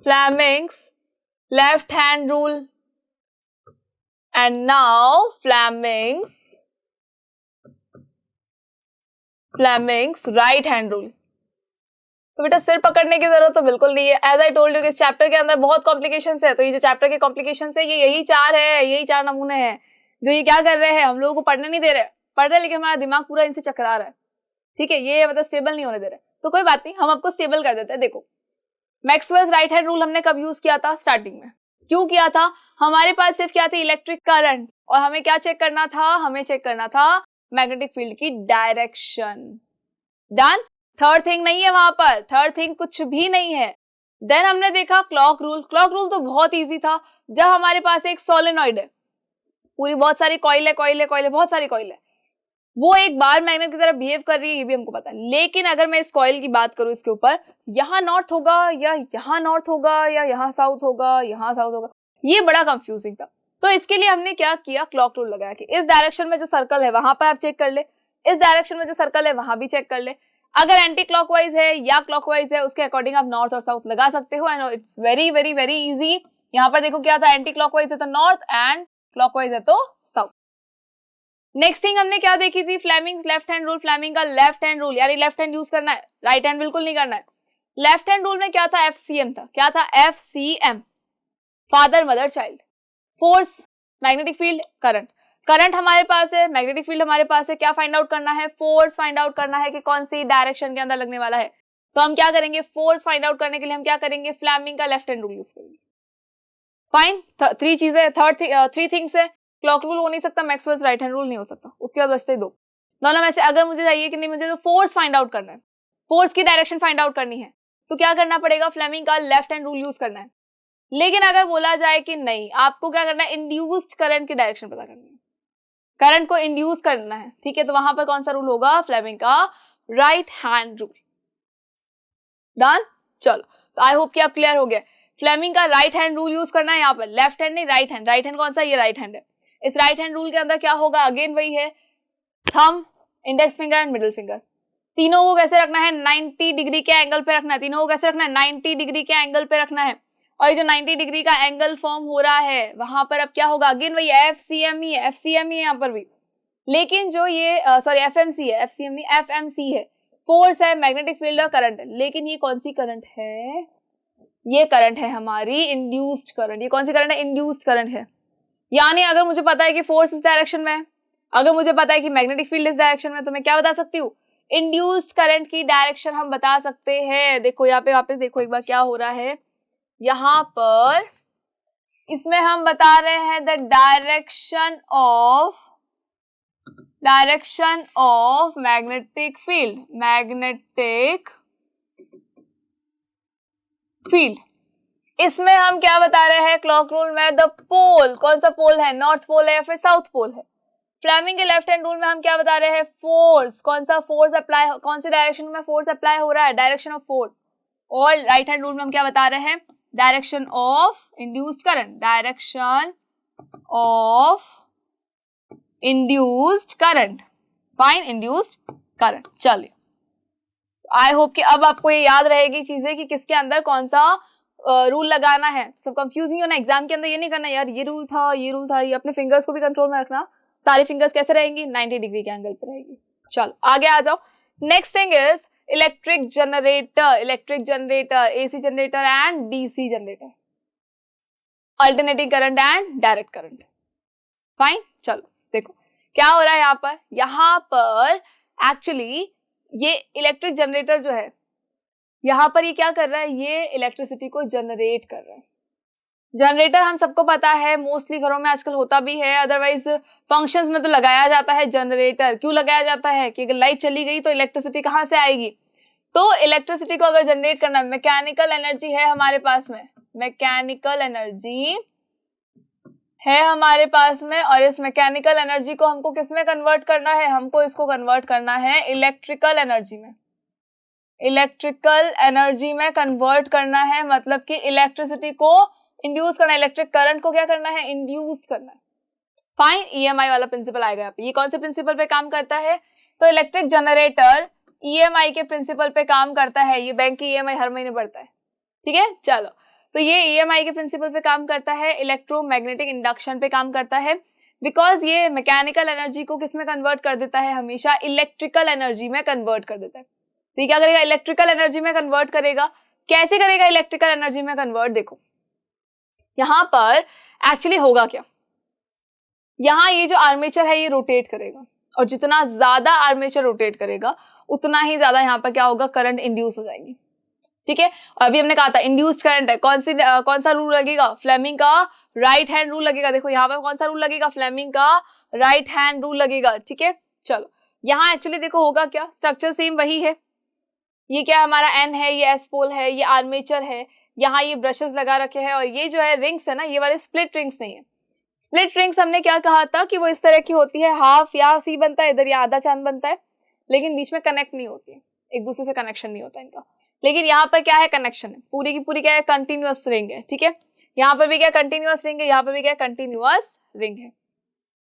Fleming's left hand rule, and now Fleming's right hand rule. तो बेटा सिर पकड़ने की जरूरत तो बिल्कुल नहीं है। एज आई टोल्ड यू, इस चैप्टर के अंदर बहुत कॉम्प्लिकेशंस है, तो ये जो चैप्टर के कॉम्प्लिकेशंस है ये यही चार है, यही चार नमूने हैं जो ये क्या कर रहे हैं, हम लोगों को पढ़ने नहीं दे रहे, पढ़ रहे लेकिन हमारा दिमाग पूरा इनसे चकरा रहा है, ठीक है। ये मतलब स्टेबल नहीं होने दे रहे, तो कोई बात नहीं, हम आपको स्टेबल कर देते हैं। देखो मैक्सवेल्स राइट हैंड रूल हमने कब यूज किया था, स्टार्टिंग में। क्यों किया था, हमारे पास सिर्फ क्या थी, इलेक्ट्रिक करंट, और हमें क्या चेक करना था, हमें चेक करना था मैग्नेटिक फील्ड की डायरेक्शन। डन। थर्ड थिंग नहीं है वहां पर, थर्ड थिंग कुछ भी नहीं है। देन हमने देखा क्लॉक रूल। क्लॉक रूल तो बहुत इजी था। जब हमारे पास एक सोलेनॉइड है, पूरी बहुत सारी कॉइल है, बहुत सारी कॉइल है, वो एक बार मैग्नेट की तरह बिहेव कर रही है, ये भी हमको पता है। लेकिन अगर मैं इस कॉइल की बात करूं, इसके ऊपर यहाँ नॉर्थ होगा या यहाँ नॉर्थ होगा या यहाँ साउथ होगा, यहाँ साउथ होगा, ये बड़ा कंफ्यूजिंग था। तो इसके लिए हमने क्या किया, क्लॉक रूल लगाया कि इस डायरेक्शन में जो सर्कल है वहां पर आप चेक कर ले, इस डायरेक्शन में जो सर्कल है वहां भी चेक कर ले। अगर एंटी क्लॉकवाइज है या क्लॉकवाइज है, उसके अकॉर्डिंग आप नॉर्थ और साउथ लगा सकते हो, and it's very very very easy. यहाँ पर देखो क्या था, एंटी क्लॉकवाइज है तो नॉर्थ एंड क्लॉकवाइज है तो साउथ। नेक्स्ट थिंग हमने क्या देखी थी, Fleming's left hand rule. Fleming का लेफ्ट हैंड रूल, यानी लेफ्ट हैंड यूज करना है, राइट हैंड बिल्कुल नहीं करना है। लेफ्ट हैंड रूल में क्या था, FCM था। क्या था, FCM, father mother child, force magnetic field current. Current हमारे पास है, मैग्नेटिक फील्ड हमारे पास है, क्या फाइंड आउट करना है, फोर्स फाइंड आउट करना है कि कौन सी डायरेक्शन के अंदर लगने वाला है। तो हम क्या करेंगे, फोर्स फाइंड आउट करने के लिए हम क्या करेंगे, फ्लेमिंग का लेफ्ट हैंड रूल यूज करेंगे। फाइन, थ्री चीजें, थ्री थिंग्स है। क्लॉक रूल हो नहीं सकता, मैक्सवेल्स राइट हैंड रूल नहीं हो सकता, उसके बाद बचते दो। दोनों में से अगर मुझे चाहिए कि नहीं, मुझे तो फोर्स फाइंड आउट करना है, फोर्स की डायरेक्शन फाइंड आउट करनी है, तो क्या करना पड़ेगा, फ्लेमिंग का लेफ्ट हैंड रूल यूज करना है। लेकिन अगर बोला जाए कि नहीं, आपको क्या करना है, इंड्यूस्ड करंट की डायरेक्शन पता करनी है, करंट को इंड्यूस करना है, ठीक है, तो वहां पर कौन सा रूल होगा, फ्लेमिंग का राइट हैंड रूल। डन। चलो आई होप कि आप क्लियर हो गया। फ्लेमिंग का राइट हैंड रूल यूज करना है यहाँ पर, लेफ्ट हैंड नहीं, राइट हैंड। राइट हैंड कौन सा, ये राइट हैंड है। इस राइट हैंड रूल के अंदर क्या होगा, अगेन वही है, thumb index finger and middle finger. तीनों को कैसे रखना है, 90 डिग्री के एंगल पे रखना है। तीनों को कैसे रखना है, 90 डिग्री के एंगल पे रखना है। और ये जो 90 डिग्री का एंगल फॉर्म हो रहा है वहां पर अब क्या होगा, अगेन वही FCM ही है, FCM ही है यहाँ पर भी, लेकिन जो ये सॉरी FMC है, FCM नहीं FMC है, फोर्स है, मैग्नेटिक फील्ड और करंट है। लेकिन ये कौन सी करंट है, ये करंट है हमारी इंड्यूस्ड करंट। ये कौन सी करंट है, इंड्यूस्ड करंट है। यानी अगर मुझे पता है कि फोर्स इस डायरेक्शन में है, अगर मुझे पता है कि मैग्नेटिक फील्ड इस डायरेक्शन में, तो मैं क्या बता सकती हूँ, इंड्यूस्ड करंट की डायरेक्शन हम बता सकते हैं। देखो यहाँ पे वापस देखो एक बार क्या हो रहा है, यहाँ पर इसमें हम बता रहे हैं the direction of magnetic field. इसमें हम क्या बता रहे हैं, क्लॉक रूल में द पोल, कौन सा पोल है, नॉर्थ पोल है या फिर साउथ पोल है। फ्लेमिंग के लेफ्ट हैंड रूल में हम क्या बता रहे हैं, फोर्स, कौन सा फोर्स अप्लाई, कौन सी डायरेक्शन में फोर्स अप्लाई हो रहा है, डायरेक्शन ऑफ फोर्स। और राइट हैंड रूल में हम क्या बता रहे हैं, direction of induced current, direction of induced current, fine, induced current. चलिए, आई होप कि अब आपको ये याद रहेगी चीजें कि किसके अंदर कौन सा रूल लगाना है। सब कंफ्यूज नहीं होना, एग्जाम के अंदर ये नहीं करना यार ये रूल था, ये अपने फिंगर्स को भी कंट्रोल में रखना। सारी फिंगर्स कैसे रहेंगी, 90 डिग्री के एंगल पर रहेगी। चलो आगे आ जाओ। Next thing is electric generator, AC generator and DC generator, alternating current and direct current, fine. चलो देखो क्या हो रहा है यहाँ पर एक्चुअली ये इलेक्ट्रिक जनरेटर जो है, यहाँ पर ये क्या कर रहा है, ये इलेक्ट्रिसिटी को जनरेट कर रहा है। जनरेटर हम सबको पता है, मोस्टली घरों में आजकल होता भी है, अदरवाइज फंक्शंस में तो लगाया जाता है जनरेटर। क्यों लगाया जाता है कि अगर लाइट चली गई तो इलेक्ट्रिसिटी कहाँ से आएगी, तो इलेक्ट्रिसिटी को अगर जनरेट करना, मैकेनिकल एनर्जी है हमारे पास में, मैकेनिकल एनर्जी है हमारे पास में, और इस मैकेनिकल एनर्जी को हमको किस में कन्वर्ट करना है, हमको इसको कन्वर्ट करना है इलेक्ट्रिकल एनर्जी में, इलेक्ट्रिकल एनर्जी में कन्वर्ट करना है। मतलब कि इलेक्ट्रिसिटी को इंड्यूस करना है, इलेक्ट्रिक करंट को क्या करना है, इंड्यूस करना है, फाइन। EMI वाला प्रिंसिपल आएगा यहाँ पे। ये कौन से प्रिंसिपल पे काम करता है, तो इलेक्ट्रिक जनरेटर EMI के प्रिंसिपल पे काम करता है। ये बैंक की EMI हर महीने बढ़ता है, ठीक है। चलो, तो ये EMI के प्रिंसिपल पे काम करता है, इलेक्ट्रोमैग्नेटिक इंडक्शन पे काम करता है, बिकॉज ये मैकेनिकल एनर्जी को किस में कन्वर्ट कर देता है, हमेशा इलेक्ट्रिकल एनर्जी में कन्वर्ट कर देता है। तो ये क्या करेगा, इलेक्ट्रिकल एनर्जी में कन्वर्ट करेगा। कैसे करेगा इलेक्ट्रिकल एनर्जी में कन्वर्ट, देखो यहाँ पर एक्चुअली होगा क्या, यहाँ ये जो आर्मेचर है ये रोटेट करेगा, और जितना ज्यादा आर्मेचर रोटेट करेगा उतना ही ज्यादा यहाँ पर क्या होगा, करंट इंड्यूस हो जाएगी, ठीक है। और अभी हमने कहा था इंड्यूस्ड करंट है, कौन सा रूल लगेगा, फ्लेमिंग का राइट हैंड रूल लगेगा। देखो यहाँ पर कौन सा रूल लगेगा, फ्लेमिंग का राइट हैंड रूल लगेगा, ठीक है। चलो यहाँ एक्चुअली देखो होगा क्या, स्ट्रक्चर सेम वही है। ये क्या हमारा N है, ये S पोल है, ये आर्मेचर है, यहाँ ये ब्रशेस लगा रखे हैं, और ये जो है रिंग्स है ना, ये वाले स्प्लिट रिंग्स नहीं है। स्प्लिट रिंग्स हमने क्या कहा था कि वो इस तरह की होती है, हाफ या सी बनता है, इधर या आधा चांद बनता है, लेकिन बीच में कनेक्ट नहीं होती है, एक दूसरे से कनेक्शन नहीं होता इनका। लेकिन यहाँ पर क्या है, कनेक्शन है, पूरी की पूरी क्या है, कंटिन्यूअस रिंग है, ठीक है। यहाँ पर भी क्या कंटिन्यूअस रिंग है, यहाँ पर भी क्या कंटिन्यूअस रिंग है।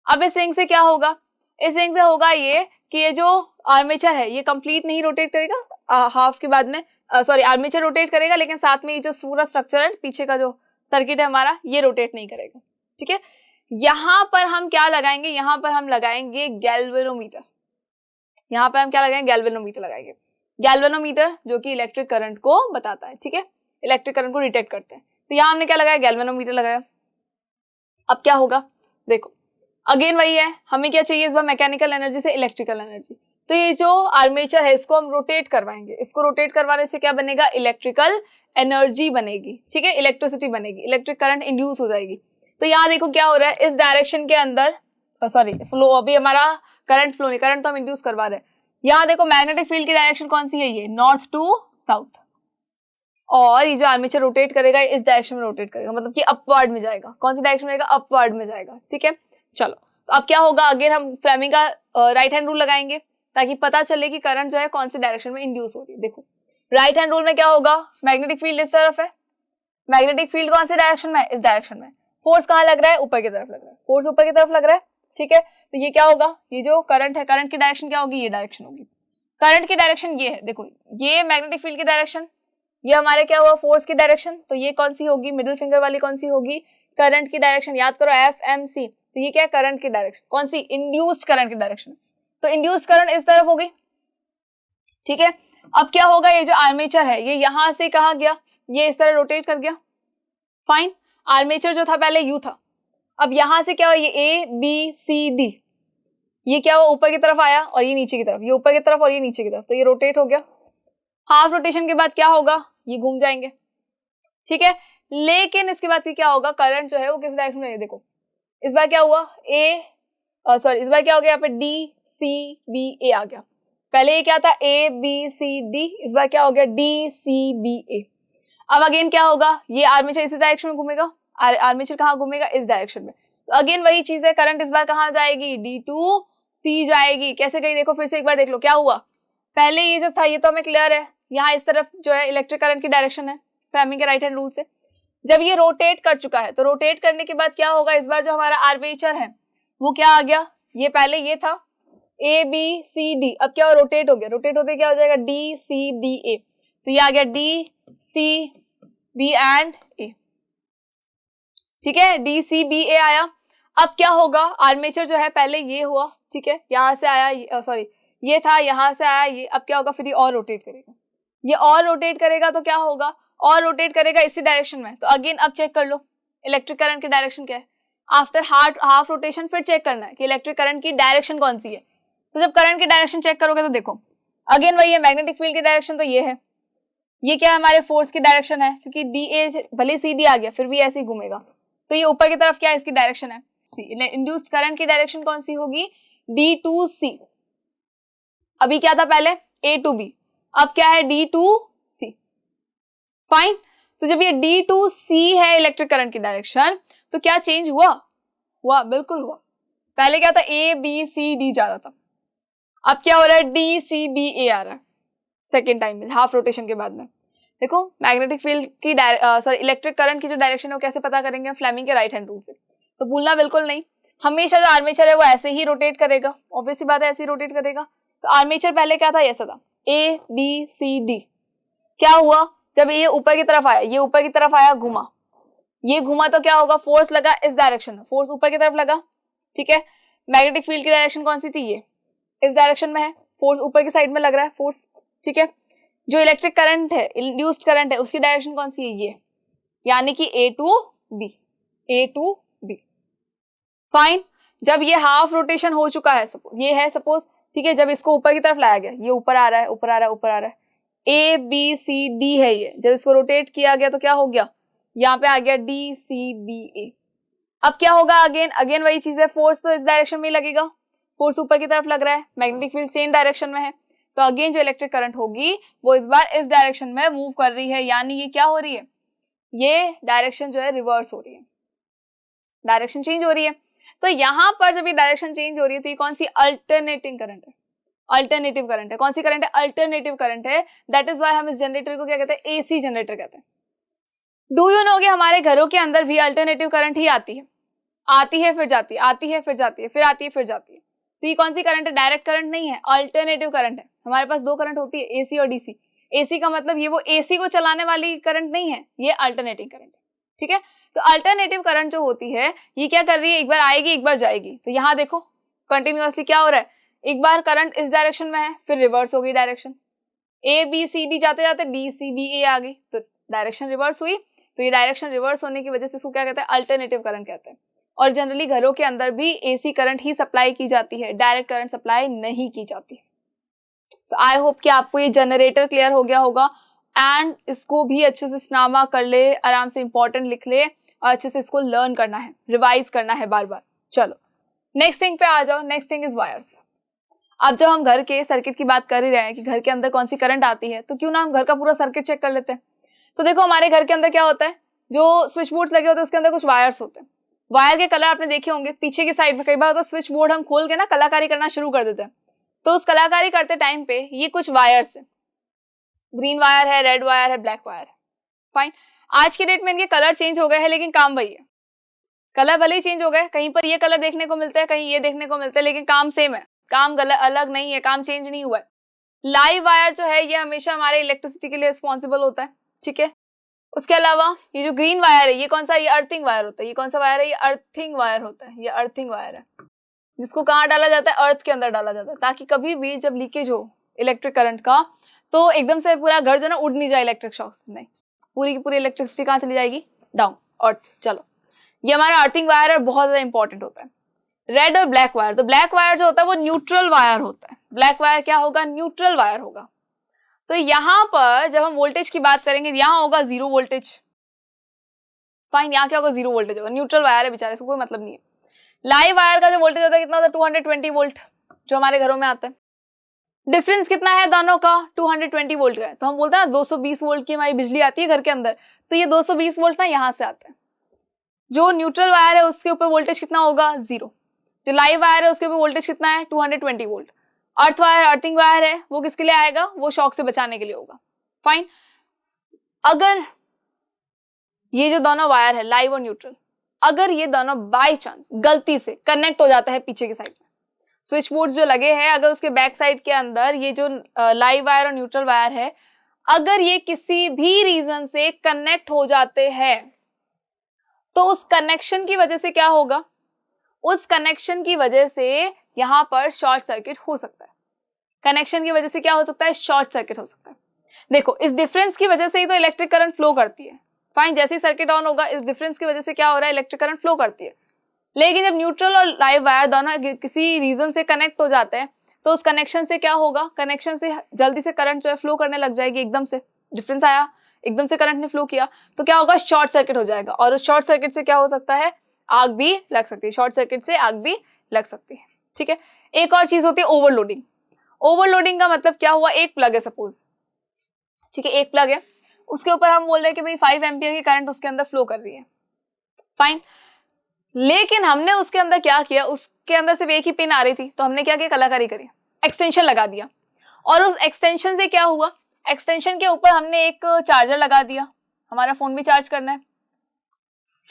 अब इस रिंग से क्या होगा, इस रिंग से होगा ये कि ये जो आर्मेचर है ये कंप्लीट नहीं रोटेट करेगा, हाफ के बाद में सॉरी आर्मेचर रोटेट करेगा, लेकिन साथ में ये जो पूरा स्ट्रक्चर है, पीछे का जो सर्किट है हमारा, ये रोटेट नहीं करेगा, ठीक है। यहाँ पर हम क्या लगाएंगे, यहाँ पर हम लगाएंगे गैल्वेनोमीटर। यहाँ पर हम क्या लगाएंगे, गैल्वेनोमीटर लगाएंगे। गैल्वेनोमीटर जो कि इलेक्ट्रिक करंट को बताता है, ठीक है, इलेक्ट्रिक करंट को डिटेक्ट करते हैं। तो यहाँ हमने क्या लगाया, गैल्वेनोमीटर लगाया। अब क्या होगा, देखो अगेन वही है, हमें क्या चाहिए इस बार, मैकेनिकल एनर्जी से इलेक्ट्रिकल एनर्जी। तो ये जो आर्मेचर है इसको हम रोटेट करवाएंगे, इसको रोटेट करवाने से क्या बनेगा, इलेक्ट्रिकल एनर्जी बनेगी, ठीक है, इलेक्ट्रिसिटी बनेगी, इलेक्ट्रिक करंट इंड्यूस हो जाएगी। तो यहाँ देखो क्या हो रहा है, इस डायरेक्शन के अंदर सॉरी फ्लो, अभी हमारा करंट फ्लो नहीं, करंट तो हम इंड्यूस करवा रहे हैं। यहाँ देखो मैग्नेटिक फील्ड की डायरेक्शन कौन सी है, ये नॉर्थ टू साउथ, और ये जो आर्मेचर रोटेट करेगा इस डायरेक्शन में रोटेट करेगा, मतलब कि अपवर्ड में जाएगा। कौन सी डायरेक्शन में जाएगा, अपवर्ड में जाएगा, ठीक है। चलो तो अब क्या होगा, अगेन हम फ्लेमिंग का राइट हैंड रूल लगाएंगे ताकि पता चले कि करंट जो है कौन सी डायरेक्शन में इंड्यूस हो रही है। देखो राइट हैंड रूल में क्या होगा, मैग्नेटिक फील्ड इस तरफ है, मैग्नेटिक फील्ड कौन सी डायरेक्शन में है, इस डायरेक्शन में। फोर्स कहाँ लग रहा है, ऊपर की तरफ लग रहा है, फोर्स ऊपर की तरफ लग रहा है, ठीक है। तो ये क्या होगा, ये जो करंट है, करंट की डायरेक्शन क्या होगी, ये डायरेक्शन होगी। करंट की डायरेक्शन ये है, देखो ये मैग्नेटिक फील्ड की डायरेक्शन, ये हमारे क्या हुआ फोर्स की डायरेक्शन, तो ये कौन सी होगी, मिडिल फिंगर वाली कौन सी होगी, करंट की डायरेक्शन। याद करो FMC, तो ये क्या है, करंट की डायरेक्शन, कौन सी, इंड्यूस्ड करंट की डायरेक्शन। तो इंड्यूस्ड करंट इस तरफ होगी, ठीक है। अब क्या होगा, ये जो आर्मेचर है ये यहां से कहा गया, ये इस तरह रोटेट कर गया, फाइन। आर्मेचर जो था पहले यू था, अब यहां से क्या हुआ, ये ABCD, ये क्या हुआ, ऊपर की तरफ आया और ये नीचे की तरफ, ये ऊपर की तरफ और ये नीचे की तरफ, तो ये रोटेट हो गया। हाफ रोटेशन के बाद क्या होगा, ये घूम जाएंगे, ठीक है। लेकिन इसके बाद क्या होगा, करंट जो है वो किस डायरेक्शन में, देखो इस बार क्या हुआ, इस बार क्या हो गया, यहाँ पे DCBA आ गया। पहले ये क्या था, ABCD, इस बार क्या हो गया, DCBA। अब अगेन क्या होगा, ये आर्मेचर इसी डायरेक्शन में घूमेगा, आर्मेचर कहाँ घूमेगा, इस डायरेक्शन में। तो अगेन वही चीज है, करंट इस बार कहाँ जाएगी, D2C जाएगी। कैसे गई, देखो फिर से एक बार देख लो क्या हुआ। पहले ये जो था ये तो हमें क्लियर है, यहाँ इस तरफ जो है इलेक्ट्रिक करंट की डायरेक्शन है, फेमी के राइट हैंड रूल से। जब ये रोटेट कर चुका है तो रोटेट करने के बाद क्या होगा, इस बार जो हमारा आर्मेचर है वो क्या आ गया, ये पहले ये था ABCD, अब क्या रोटेट हो गया, रोटेट होते क्या हो जाएगा, DCBA, तो ये आ गया DCB एंड A, ठीक है, DCBA आया। अब क्या होगा, आर्मेचर जो है पहले ये हुआ, ठीक है, यहां से आया, सॉरी ये था, यहां से आया ये, अब क्या होगा, फिर ये और रोटेट करेगा, ये और रोटेट करेगा, तो क्या होगा, और रोटेट करेगा इसी डायरेक्शन में। तो अगेन अब चेक कर लो इलेक्ट्रिक करंट की डायरेक्शन क्या है, आफ्टर हाफ रोटेशन फिर चेक करना है कि इलेक्ट्रिक करंट की डायरेक्शन कौन सी है। तो जब करंट की डायरेक्शन चेक करोगे तो देखो अगेन वही है, मैग्नेटिक फील्ड की डायरेक्शन तो ये है, ये क्या है, हमारे फोर्स की डायरेक्शन है, क्योंकि DA भले CD आ गया फिर भी ऐसे ही घूमेगा, तो ये ऊपर की तरफ क्या है, इसकी डायरेक्शन है C। इंड्यूस्ड करंट की डायरेक्शन कौन सी होगी, D2C। अभी क्या था पहले A to B, अब क्या है D2C, फाइन। तो जब ये D2C है इलेक्ट्रिक करंट की डायरेक्शन, तो क्या चेंज हुआ, बिल्कुल हुआ। पहले क्या था, ABCD जा रहा था, अब क्या हो रहा है, DCBA आ रहा है सेकेंड टाइम में, हाफ रोटेशन के बाद में। देखो मैग्नेटिक फील्ड की इलेक्ट्रिक करंट की जो डायरेक्शन है वो कैसे पता करेंगे, फ्लेमिंग के राइट हैंड रूल से। तो भूलना बिल्कुल नहीं, हमेशा जो आर्मेचर है वो ऐसे ही रोटेट करेगा, ऑब्वियस सी बात है ऐसे ही रोटेट करेगा। तो आर्मेचर पहले क्या था, ऐसा था ABCD, क्या हुआ, जब ये ऊपर की तरफ आया, ये ऊपर की तरफ आया, घुमा, ये घुमा, तो क्या होगा, फोर्स लगा इस डायरेक्शन में, फोर्स ऊपर की तरफ लगा, ठीक है। मैग्नेटिक फील्ड की डायरेक्शन कौन सी थी, ये इस डायरेक्शन में है, फोर्स ऊपर की साइड में लग रहा है फोर्स, ठीक है। जो इलेक्ट्रिक करंट है, इंड्यूस्ड करंट है, उसकी डायरेक्शन कौन सी है, ये, यानी कि A to B, फाइन। जब ये हाफ रोटेशन हो चुका है, ये है सपोज, ठीक है, जब इसको ऊपर की तरफ लाया गया, ये ऊपर आ रहा है, ऊपर आ रहा है, ऊपर आ रहा है, ABCD है ये, जब इसको रोटेट किया गया तो क्या हो गया, यहाँ पे आ गया DCBA। अब क्या होगा, अगेन वही चीज है, फोर्स तो इस डायरेक्शन में ही लगेगा, फोर्स ऊपर की तरफ लग रहा है, मैग्नेटिक फील्ड सेम डायरेक्शन में है, तो अगेन जो इलेक्ट्रिक करंट होगी वो इस बार इस डायरेक्शन में मूव कर रही है, यानी ये क्या हो रही है, ये डायरेक्शन जो है रिवर्स हो रही है, डायरेक्शन चेंज हो रही है। तो यहाँ पर जब ये डायरेक्शन चेंज हो रही है तो ये कौन सी अल्टरनेटिंग करंट है, अल्टरनेटिव करंट है, कौन सी करंट है, अल्टरनेटिव करंट है। दैट इज वाई हम इस जनरेटर को क्या कहते हैं, AC जनरेटर कहते हैं। डू यू नो कि हमारे घरों के अंदर भी अल्टरनेटिव करंट ही आती है फिर जाती है, आती है फिर जाती है, फिर आती है फिर जाती है। तो ये कौन सी करंट है, डायरेक्ट करंट नहीं है, अल्टरनेटिव करंट है। हमारे पास दो करंट होती है, AC और DC। AC का मतलब ये वो AC को चलाने वाली करंट नहीं है, ये अल्टरनेटिंग करंट है, ठीक है। तो अल्टरनेटिव करंट जो होती है ये क्या कर रही है, एक बार आएगी एक बार जाएगी। तो यहाँ देखो कंटिन्यूअसली क्या हो रहा है, एक बार करंट इस डायरेक्शन में है फिर रिवर्स हो गई डायरेक्शन, ABCD जाते जाते DCBA आ गई, तो डायरेक्शन रिवर्स हुई। तो ये डायरेक्शन रिवर्स होने की वजह से इसको क्या कहते हैं, अल्टरनेटिव करंट कहते हैं। और जनरली घरों के अंदर भी AC करंट ही सप्लाई की जाती है, डायरेक्ट करंट सप्लाई नहीं की जाती। सो आई होप कि आपको ये जनरेटर क्लियर हो गया होगा, एंड इसको भी अच्छे से स्नामा कर ले, आराम से इंपॉर्टेंट लिख ले और अच्छे से इसको लर्न करना है, रिवाइज करना है बार बार। चलो नेक्स्ट थिंग पे आ जाओ, नेक्स्ट थिंग इज वायर्स। अब जब हम घर के सर्किट की बात कर ही रहे हैं कि घर के अंदर कौन सी करंट आती है, तो क्यों ना हम घर का पूरा सर्किट चेक कर लेते हैं। तो देखो हमारे घर के अंदर क्या होता है, जो स्विच बोर्ड्स लगे होते हैं उसके अंदर कुछ वायर्स होते हैं। वायर के कलर आपने देखे होंगे पीछे की साइड में, कई बार तो स्विच बोर्ड हम खोल के ना कलाकारी करना शुरू कर देते हैं, तो उस कलाकारी करते टाइम पे ये कुछ वायर्स है, ग्रीन वायर है, रेड वायर है, ब्लैक वायर है, फाइन। आज के डेट में इनके कलर चेंज हो गए हैं लेकिन काम वही है। कलर भले ही चेंज हो गए, कहीं पर ये कलर देखने को मिलता है, कहीं ये देखने को मिलता है, लेकिन काम सेम है, काम अलग नहीं है, काम चेंज नहीं हुआ है। लाइव वायर जो है ये हमेशा हमारे इलेक्ट्रिसिटी के लिए रिस्पॉन्सिबल होता है, ठीक है। उसके अलावा ये जो ग्रीन वायर है ये कौन सा, ये अर्थिंग वायर होता है। ये कौन सा वायर है, ये अर्थिंग वायर होता है, ये अर्थिंग वायर है, जिसको कहाँ डाला जाता है, अर्थ के अंदर डाला जाता है, ताकि कभी भी जब लीकेज हो इलेक्ट्रिक करंट का तो एकदम से पूरा घर जो ना उड़ नहीं जाए इलेक्ट्रिक शॉक से, नहीं, पूरी की पूरी इलेक्ट्रिसिटी कहाँ चली जाएगी, डाउन, अर्थ। चलो, ये हमारा अर्थिंग वायर है, बहुत ज्यादा इंपॉर्टेंट होता है। रेड और ब्लैक वायर, तो ब्लैक वायर जो होता है वो न्यूट्रल वायर होता है। ब्लैक वायर क्या होगा, न्यूट्रल वायर होगा। तो यहाँ पर जब हम वोल्टेज की बात करेंगे, यहाँ होगा 0 वोल्टेज, फाइन। यहाँ क्या होगा, 0 वोल्टेज होगा, न्यूट्रल वायर है बेचारे, इसको कोई मतलब नहीं है। लाइव वायर का जो वोल्टेज होता है कितना होता है, 220 वोल्ट, जो हमारे घरों में आता है। डिफरेंस कितना है दोनों का, 220 वोल्ट का है। तो हम बोलते हैं ना 220 वोल्ट की हमारी बिजली आती है घर के अंदर, तो ये 220 वोल्ट ना यहाँ से आता है। जो न्यूट्रल वायर है उसके ऊपर वोल्टेज कितना होगा, 0। जो लाइव वायर है उसके ऊपर वोल्टेज कितना है, 220 volt. Earth wire, earthing wire है, वो किसके लिए आएगा, वो शॉक से बचाने के लिए होगा, फाइन। अगर ये जो दोनों वायर है, लाइव और न्यूट्रल, अगर ये दोनों बाय चांस गलती से कनेक्ट हो जाता है पीछे की साइड में, स्विच बोर्ड जो लगे हैं, अगर उसके बैक साइड के अंदर ये जो लाइव वायर और न्यूट्रल वायर है, अगर ये किसी भी रीजन से कनेक्ट हो जाते हैं, तो उस कनेक्शन की वजह से क्या होगा, उस कनेक्शन की वजह से यहाँ पर शॉर्ट सर्किट हो सकता है। कनेक्शन की वजह से क्या हो सकता है, शॉर्ट सर्किट हो सकता है। देखो, इस डिफरेंस की वजह से ही तो इलेक्ट्रिक करंट फ्लो करती है, फाइन। जैसे ही सर्किट ऑन होगा, इस डिफरेंस की वजह से क्या हो रहा है, इलेक्ट्रिक करंट फ्लो करती है। लेकिन जब न्यूट्रल और लाइव वायर दोनों किसी रीजन से कनेक्ट हो जाते हैं, तो उस कनेक्शन से क्या होगा, कनेक्शन से जल्दी से करंट जो है फ्लो करने लग जाएगी। एकदम से डिफरेंस आया, एकदम से करंट ने फ्लो किया, तो क्या होगा, शॉर्ट सर्किट हो जाएगा। और उस शॉर्ट सर्किट से क्या हो सकता है, आग भी लग सकती है, शॉर्ट सर्किट से आग भी लग सकती है, ठीक है। एक और चीज होती है ओवरलोडिंग। ओवरलोडिंग का मतलब क्या हुआ, एक प्लग है सपोज, ठीक है, एक प्लग है, उसके ऊपर हम बोल रहे हैं कि भाई 5 एम्पियर की करंट उसके अंदर फ्लो कर रही है, फाइन। लेकिन हमने उसके अंदर क्या किया, उसके अंदर सिर्फ एक ही पिन आ रही थी, तो हमने क्या किया, कलाकारी करी, एक्सटेंशन लगा दिया। और उस एक्सटेंशन से क्या हुआ, एक्सटेंशन के ऊपर हमने एक चार्जर लगा दिया, हमारा फोन भी चार्ज करना है।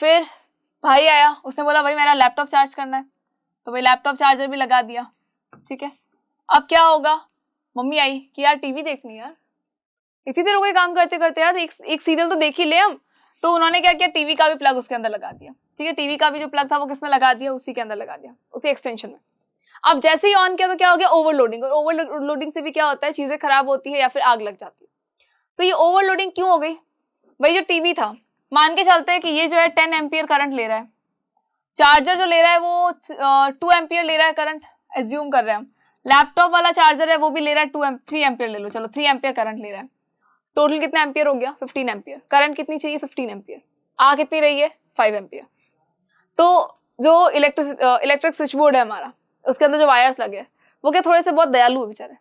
फिर भाई आया, उसने बोला भाई मेरा लैपटॉप चार्ज करना है, तो भाई लैपटॉप चार्जर भी लगा दिया, ठीक है। अब क्या होगा, मम्मी आई कि यार टीवी देखनी है, यार इतनी देर हो गई काम करते करते, यार एक सीरियल तो देख ही ले हम। तो उन्होंने क्या किया, टीवी का भी प्लग उसके अंदर लगा दिया, ठीक है। टीवी का भी जो प्लग था वो किसमें लगा दिया, उसी के अंदर लगा दिया, उसी एक्सटेंशन में। अब जैसे ही ऑन किया तो क्या हो गया, ओवरलोडिंग। और ओवरलोडिंग से भी क्या होता है, चीजें खराब होती है या फिर आग लग जाती है। तो ये ओवरलोडिंग क्यों हो गई, भाई जो टीवी था, मान के चलते हैं कि ये जो है 10 एम्पियर करंट ले रहा है, चार्जर जो ले रहा है वो 2 एम्पियर ले रहा है करंट, एज्यूम कर रहे हैं हम। लैपटॉप वाला चार्जर है वो भी ले रहा है 3 एम्पियर ले लो, चलो 3 एम्पियर करंट ले रहा है। टोटल कितना एम्पियर हो गया, 15 एम्पियर। करंट कितनी चाहिए, 15 एम्पियर। आ कितनी रही है, 5 एम्पियर। तो जो इलेक्ट्रिक स्विच बोर्ड है हमारा, उसके अंदर जो वायर्स लगे हैं वो क्या थोड़े से बहुत दयालु है बेचारे।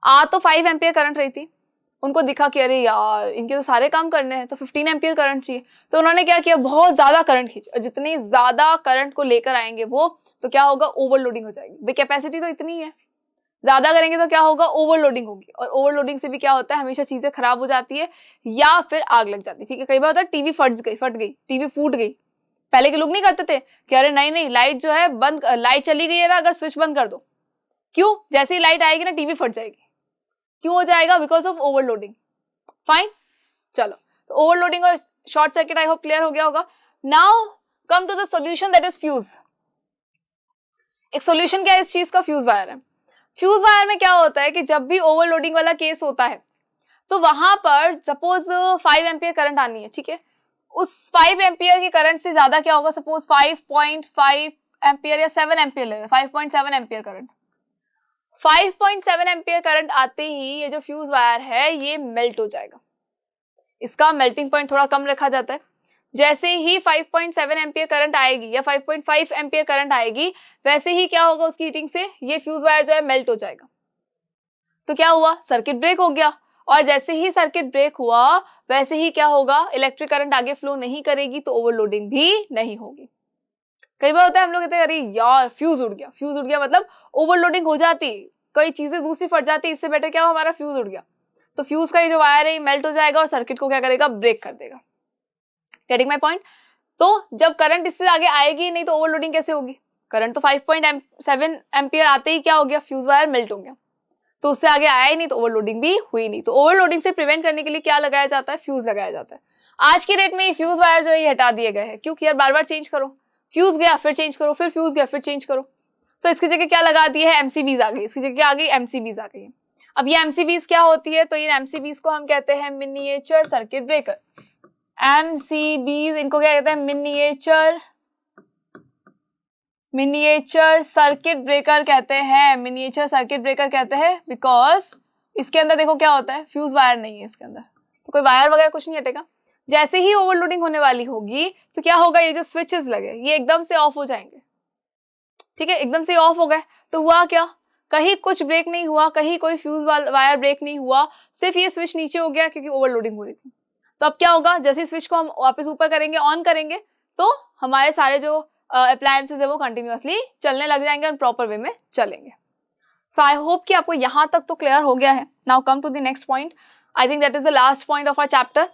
आ तो 5 एम्पियर करंट रही थी, उनको दिखा कि अरे यार इनके तो सारे काम करने हैं, तो 15 एम्पियर करंट चाहिए। तो उन्होंने क्या किया, बहुत ज्यादा करंट खींचा, और जितनी ज्यादा करंट को लेकर आएंगे वो, तो क्या होगा, ओवरलोडिंग हो जाएगी। भाई कैपेसिटी तो इतनी है, ज्यादा करेंगे तो क्या होगा, ओवरलोडिंग होगी। और ओवरलोडिंग से भी क्या होता है, हमेशा चीजें खराब हो जाती है या फिर आग लग जाती है, ठीक है। कई बार होता है टीवी फट गई, टीवी फूट गई। पहले के लोग नहीं करते थे कि अरे नहीं लाइट जो है बंद, लाइट चली गई है ना, अगर स्विच बंद कर दो। क्यों, जैसे ही लाइट आएगी ना टीवी फट जाएगी। क्यों हो जाएगा, बिकॉज ऑफ ओवरलोडिंग, फाइन। चलो, तो ओवरलोडिंग और short circuit I hope clear हो गया होगा। Now come to the solution, that is fuse. एक सॉल्यूशन क्या है इस चीज का, फ्यूज वायर है। फ्यूज वायर में क्या होता है कि जब भी ओवरलोडिंग वाला केस होता है, तो वहां पर सपोज 5 एम्पियर करंट आनी है, ठीक है। उस 5 एम्पियर की करंट से ज्यादा क्या होगा, सपोज 5.5 एम्पियर या 7 एम्पियर ले, 5.7 एम्पियर करंट। 5.7 एम्पियर करंट आते ही ये जो फ्यूज वायर है ये मेल्ट हो जाएगा। इसका मेल्टिंग पॉइंट थोड़ा कम रखा जाता है। जैसे ही 5.7 एम्पियर करंट आएगी या 5.5 एम्पियर करंट आएगी, वैसे ही क्या होगा, उसकी हीटिंग से ये फ्यूज वायर जो है मेल्ट हो जाएगा। तो क्या हुआ, सर्किट ब्रेक हो गया। और जैसे ही सर्किट ब्रेक हुआ, वैसे ही क्या होगा, इलेक्ट्रिक करंट आगे फ्लो नहीं करेगी, तो ओवरलोडिंग भी नहीं होगी। कई बार होता है हम लोग कहते हैं अरे यार फ्यूज उड़ गया, फ्यूज उड़ गया मतलब ओवरलोडिंग हो जाती, कई चीजें दूसरी फट जाती, इससे बेटर क्या हो, हमारा फ्यूज उड़ गया। तो फ्यूज का ये जो वायर है मेल्ट हो जाएगा और सर्किट को क्या करेगा, ब्रेक कर देगा। Getting my point. तो जब करंट इससे आगे आएगी ही नहीं तो ओवरलोडिंग कैसे होगी? करंट तो 5.7 एम्पियर आते ही क्या हो गया, फ्यूज वायर मेल्ट हो गया, तो उससे आगे आया ही नहीं तो ओवरलोडिंग भी हुई नहीं। तो ओवरलोडिंग से प्रिवेंट करने के लिए क्या लगाया जाता है, फ्यूज लगाया जाता है। आज की डेट में ये फ्यूज वायर जो है ये हटा दिए गए हैं, क्योंकि यार बार बार चेंज करो, फ्यूज गया फिर चेंज करो, फिर फ्यूज गया फिर चेंज करो, तो इसकी जगह क्या लगा दिए है, एमसीबीज आ गई, इसकी जगह आ गई एमसीबीज आ गई है। अब ये एमसीबीज क्या होती है, तो ये एमसीबीज को हम कहते हैं मिनिएचर सर्किट ब्रेकर। एमसीबीज इनको क्या कहते हैं, मिनिएचर सर्किट ब्रेकर कहते हैं, मिनिएचर सर्किट ब्रेकर कहते हैं, बिकॉज इसके अंदर देखो क्या होता है, फ्यूज वायर नहीं है इसके अंदर, तो कोई वायर वगैरह कुछ नहीं हटेगा। जैसे ही ओवरलोडिंग होने वाली होगी तो क्या होगा, ये जो स्विचेस लगे ये एकदम से ऑफ हो जाएंगे, ठीक है, एकदम से ऑफ हो गए, तो हुआ क्या, कहीं कुछ ब्रेक नहीं हुआ, कहीं कोई फ्यूज वायर ब्रेक नहीं हुआ, सिर्फ ये स्विच नीचे हो गया क्योंकि ओवरलोडिंग हो रही थी। तो अब क्या होगा, जैसे स्विच को हम वापस ऊपर करेंगे, ऑन करेंगे, तो हमारे सारे जो अप्लायंसेस है वो कंटिन्यूअसली चलने लग जाएंगे और प्रॉपर वे में चलेंगे। सो आई होप कि आपको यहाँ तक तो क्लियर हो गया है। Now come to the next point, I think that is the last point of our chapter,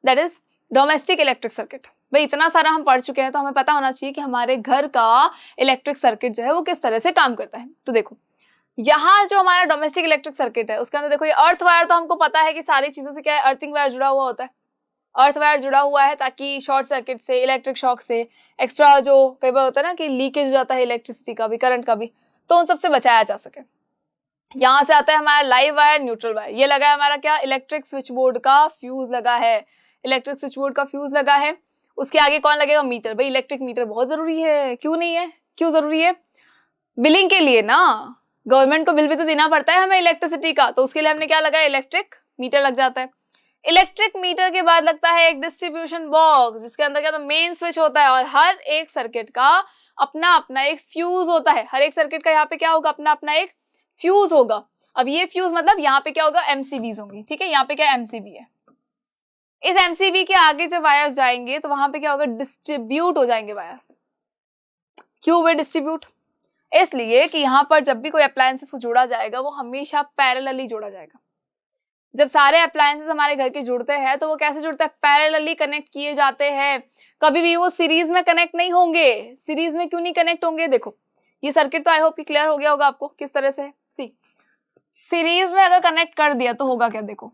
that is domestic electric circuit. भाई इतना सारा हम पढ़ चुके हैं तो हमें पता होना चाहिए कि हमारे घर का इलेक्ट्रिक सर्किट जो है वो किस तरह से काम करता है। तो देखो यहाँ जो हमारा डोमेस्टिक इलेक्ट्रिक सर्किट है उसके अंदर देखो, ये अर्थ वायर तो हमको पता है कि सारी चीजों से क्या है, अर्थिंग वायर जुड़ा हुआ होता है, अर्थ वायर जुड़ा हुआ है ताकि शॉर्ट सर्किट से, इलेक्ट्रिक शॉक से, एक्स्ट्रा जो कई बार होता है ना कि लीकेज हो जाता है इलेक्ट्रिसिटी का भी, करंट का भी, तो उन सबसे बचाया जा सके। यहाँ से आता है हमारा लाइव वायर, न्यूट्रल वायर, ये लगा है हमारा क्या, इलेक्ट्रिक स्विच बोर्ड का फ्यूज लगा है, इलेक्ट्रिक स्विच बोर्ड का फ्यूज लगा है। उसके आगे कौन लगेगा, मीटर। भाई इलेक्ट्रिक मीटर बहुत जरूरी है, क्यों नहीं है, क्यों जरूरी है, बिलिंग के लिए ना, गवर्नमेंट को बिल भी तो देना पड़ता है हमें इलेक्ट्रिसिटी का, तो उसके लिए हमने क्या लगाया, इलेक्ट्रिक मीटर लग जाता है। इलेक्ट्रिक मीटर के बाद लगता है एक डिस्ट्रीब्यूशन बॉक्स, जिसके अंदर क्या, तो मेन स्विच होता है और हर एक सर्किट का अपना अपना एक फ्यूज होता है, हर एक सर्किट का यहाँ पे क्या होगा, अपना अपना एक फ्यूज होगा। अब ये फ्यूज मतलब यहाँ पे क्या होगा, एमसीबीज होंगी, ठीक है, यहाँ पे क्या एमसीबी है, इस एमसीबी के आगे जब वायर्स जाएंगे तो वहां पे क्या होगा, डिस्ट्रीब्यूट हो जाएंगे वायर। क्यों वे डिस्ट्रीब्यूट, इसलिए कि यहाँ पर जब भी कोई अप्लायंसेस को जोड़ा जाएगा वो हमेशा पैरेलली जोड़ा जाएगा। जब सारे अप्लायंसेस हमारे घर के जुड़ते हैं तो वो कैसे जुड़ते हैं, पैरेलली कनेक्ट किए जाते हैं, कभी भी वो सीरीज में कनेक्ट नहीं होंगे। सीरीज में क्यों नहीं कनेक्ट होंगे, देखो ये सर्किट तो आई होप कि क्लियर हो गया होगा आपको किस तरह से है। सी सीरीज में अगर कनेक्ट कर दिया तो होगा क्या, देखो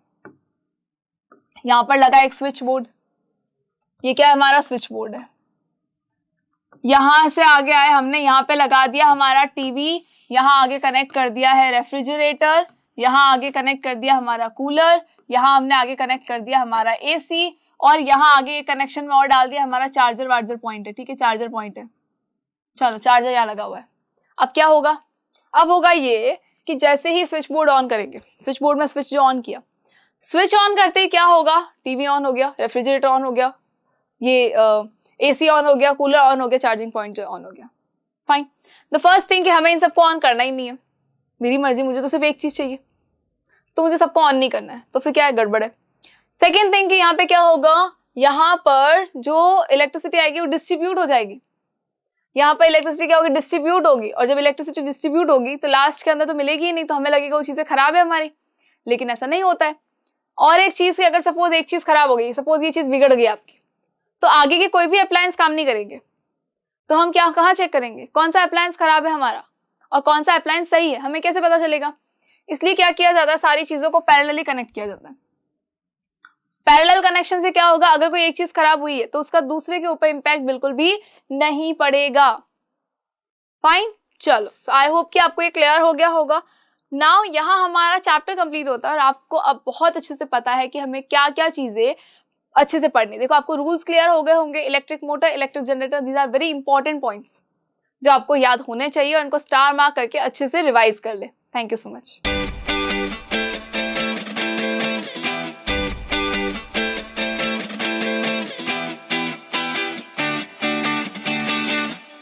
यहाँ पर लगा एक स्विच बोर्ड, ये क्या है, हमारा स्विच बोर्ड है, यहां से आगे आए हमने यहाँ पे लगा दिया हमारा टीवी, यहाँ आगे कनेक्ट कर दिया है रेफ्रिजरेटर, यहाँ आगे कनेक्ट कर दिया हमारा कूलर, यहाँ हमने आगे कनेक्ट कर दिया हमारा एसी, और यहाँ आगे कनेक्शन में और डाल दिया हमारा चार्जर वार्जर पॉइंट है, ठीक है, चार्जर पॉइंट है, चलो चार्जर यहाँ लगा हुआ है। अब क्या होगा, अब होगा ये कि जैसे ही स्विच बोर्ड ऑन करेंगे, स्विच बोर्ड में स्विच जो ऑन किया, स्विच ऑन करते ही क्या होगा, टीवी ऑन हो गया, रेफ्रिजरेटर ऑन हो गया, ये एसी ऑन हो गया, कूलर ऑन हो गया, चार्जिंग पॉइंट जो ऑन हो गया, फाइन। द फर्स्ट थिंग कि हमें इन सबको ऑन करना ही नहीं है, मेरी मर्जी, मुझे तो सिर्फ एक चीज चाहिए, तो मुझे सबको ऑन नहीं करना है, तो फिर क्या है, गड़बड़ है। सेकेंड थिंग कि यहाँ पे क्या होगा, यहाँ पर जो इलेक्ट्रिसिटी आएगी वो डिस्ट्रीब्यूट हो जाएगी, यहाँ पर इलेक्ट्रिसिटी क्या होगी, डिस्ट्रीब्यूट होगी, और जब इलेक्ट्रिसिटी डिस्ट्रीब्यूट होगी तो लास्ट के अंदर तो मिलेगी ही नहीं, तो हमें लगेगा वो चीजें खराब है हमारी, लेकिन ऐसा नहीं होता है। और एक चीज की अगर सपोज एक चीज खराब हो गई, सपोज ये चीज बिगड़ गई आपकी, तो आगे के कोई भी अप्लायंस काम नहीं करेंगे, तो हम क्या कहाँ चेक करेंगे, कौन सा अप्लायंस खराब है हमारा और कौन सा अप्लायंस सही है, हमें कैसे पता चलेगा। इसलिए क्या किया जाता है, सारी चीजों को पैरेलली कनेक्ट किया जाता है। पैरेलल कनेक्शन से क्या होगा, अगर कोई एक चीज खराब हुई है तो उसका दूसरे के ऊपर इंपैक्ट बिल्कुल भी नहीं पड़ेगा, फाइन। चलो, सो आई होप कि आपको ये क्लियर हो गया होगा। नाउ यहाँ हमारा चैप्टर कंप्लीट होता है और आपको अब बहुत अच्छे से पता है कि हमें क्या क्या चीजें अच्छे से पढ़नी। देखो आपको रूल्स क्लियर हो गए होंगे, electric motor, electric generator, these are very important points जो आपको याद होने चाहिए और इनको स्टार मार्क करके अच्छे से रिवाइज कर ले। Thank you so much.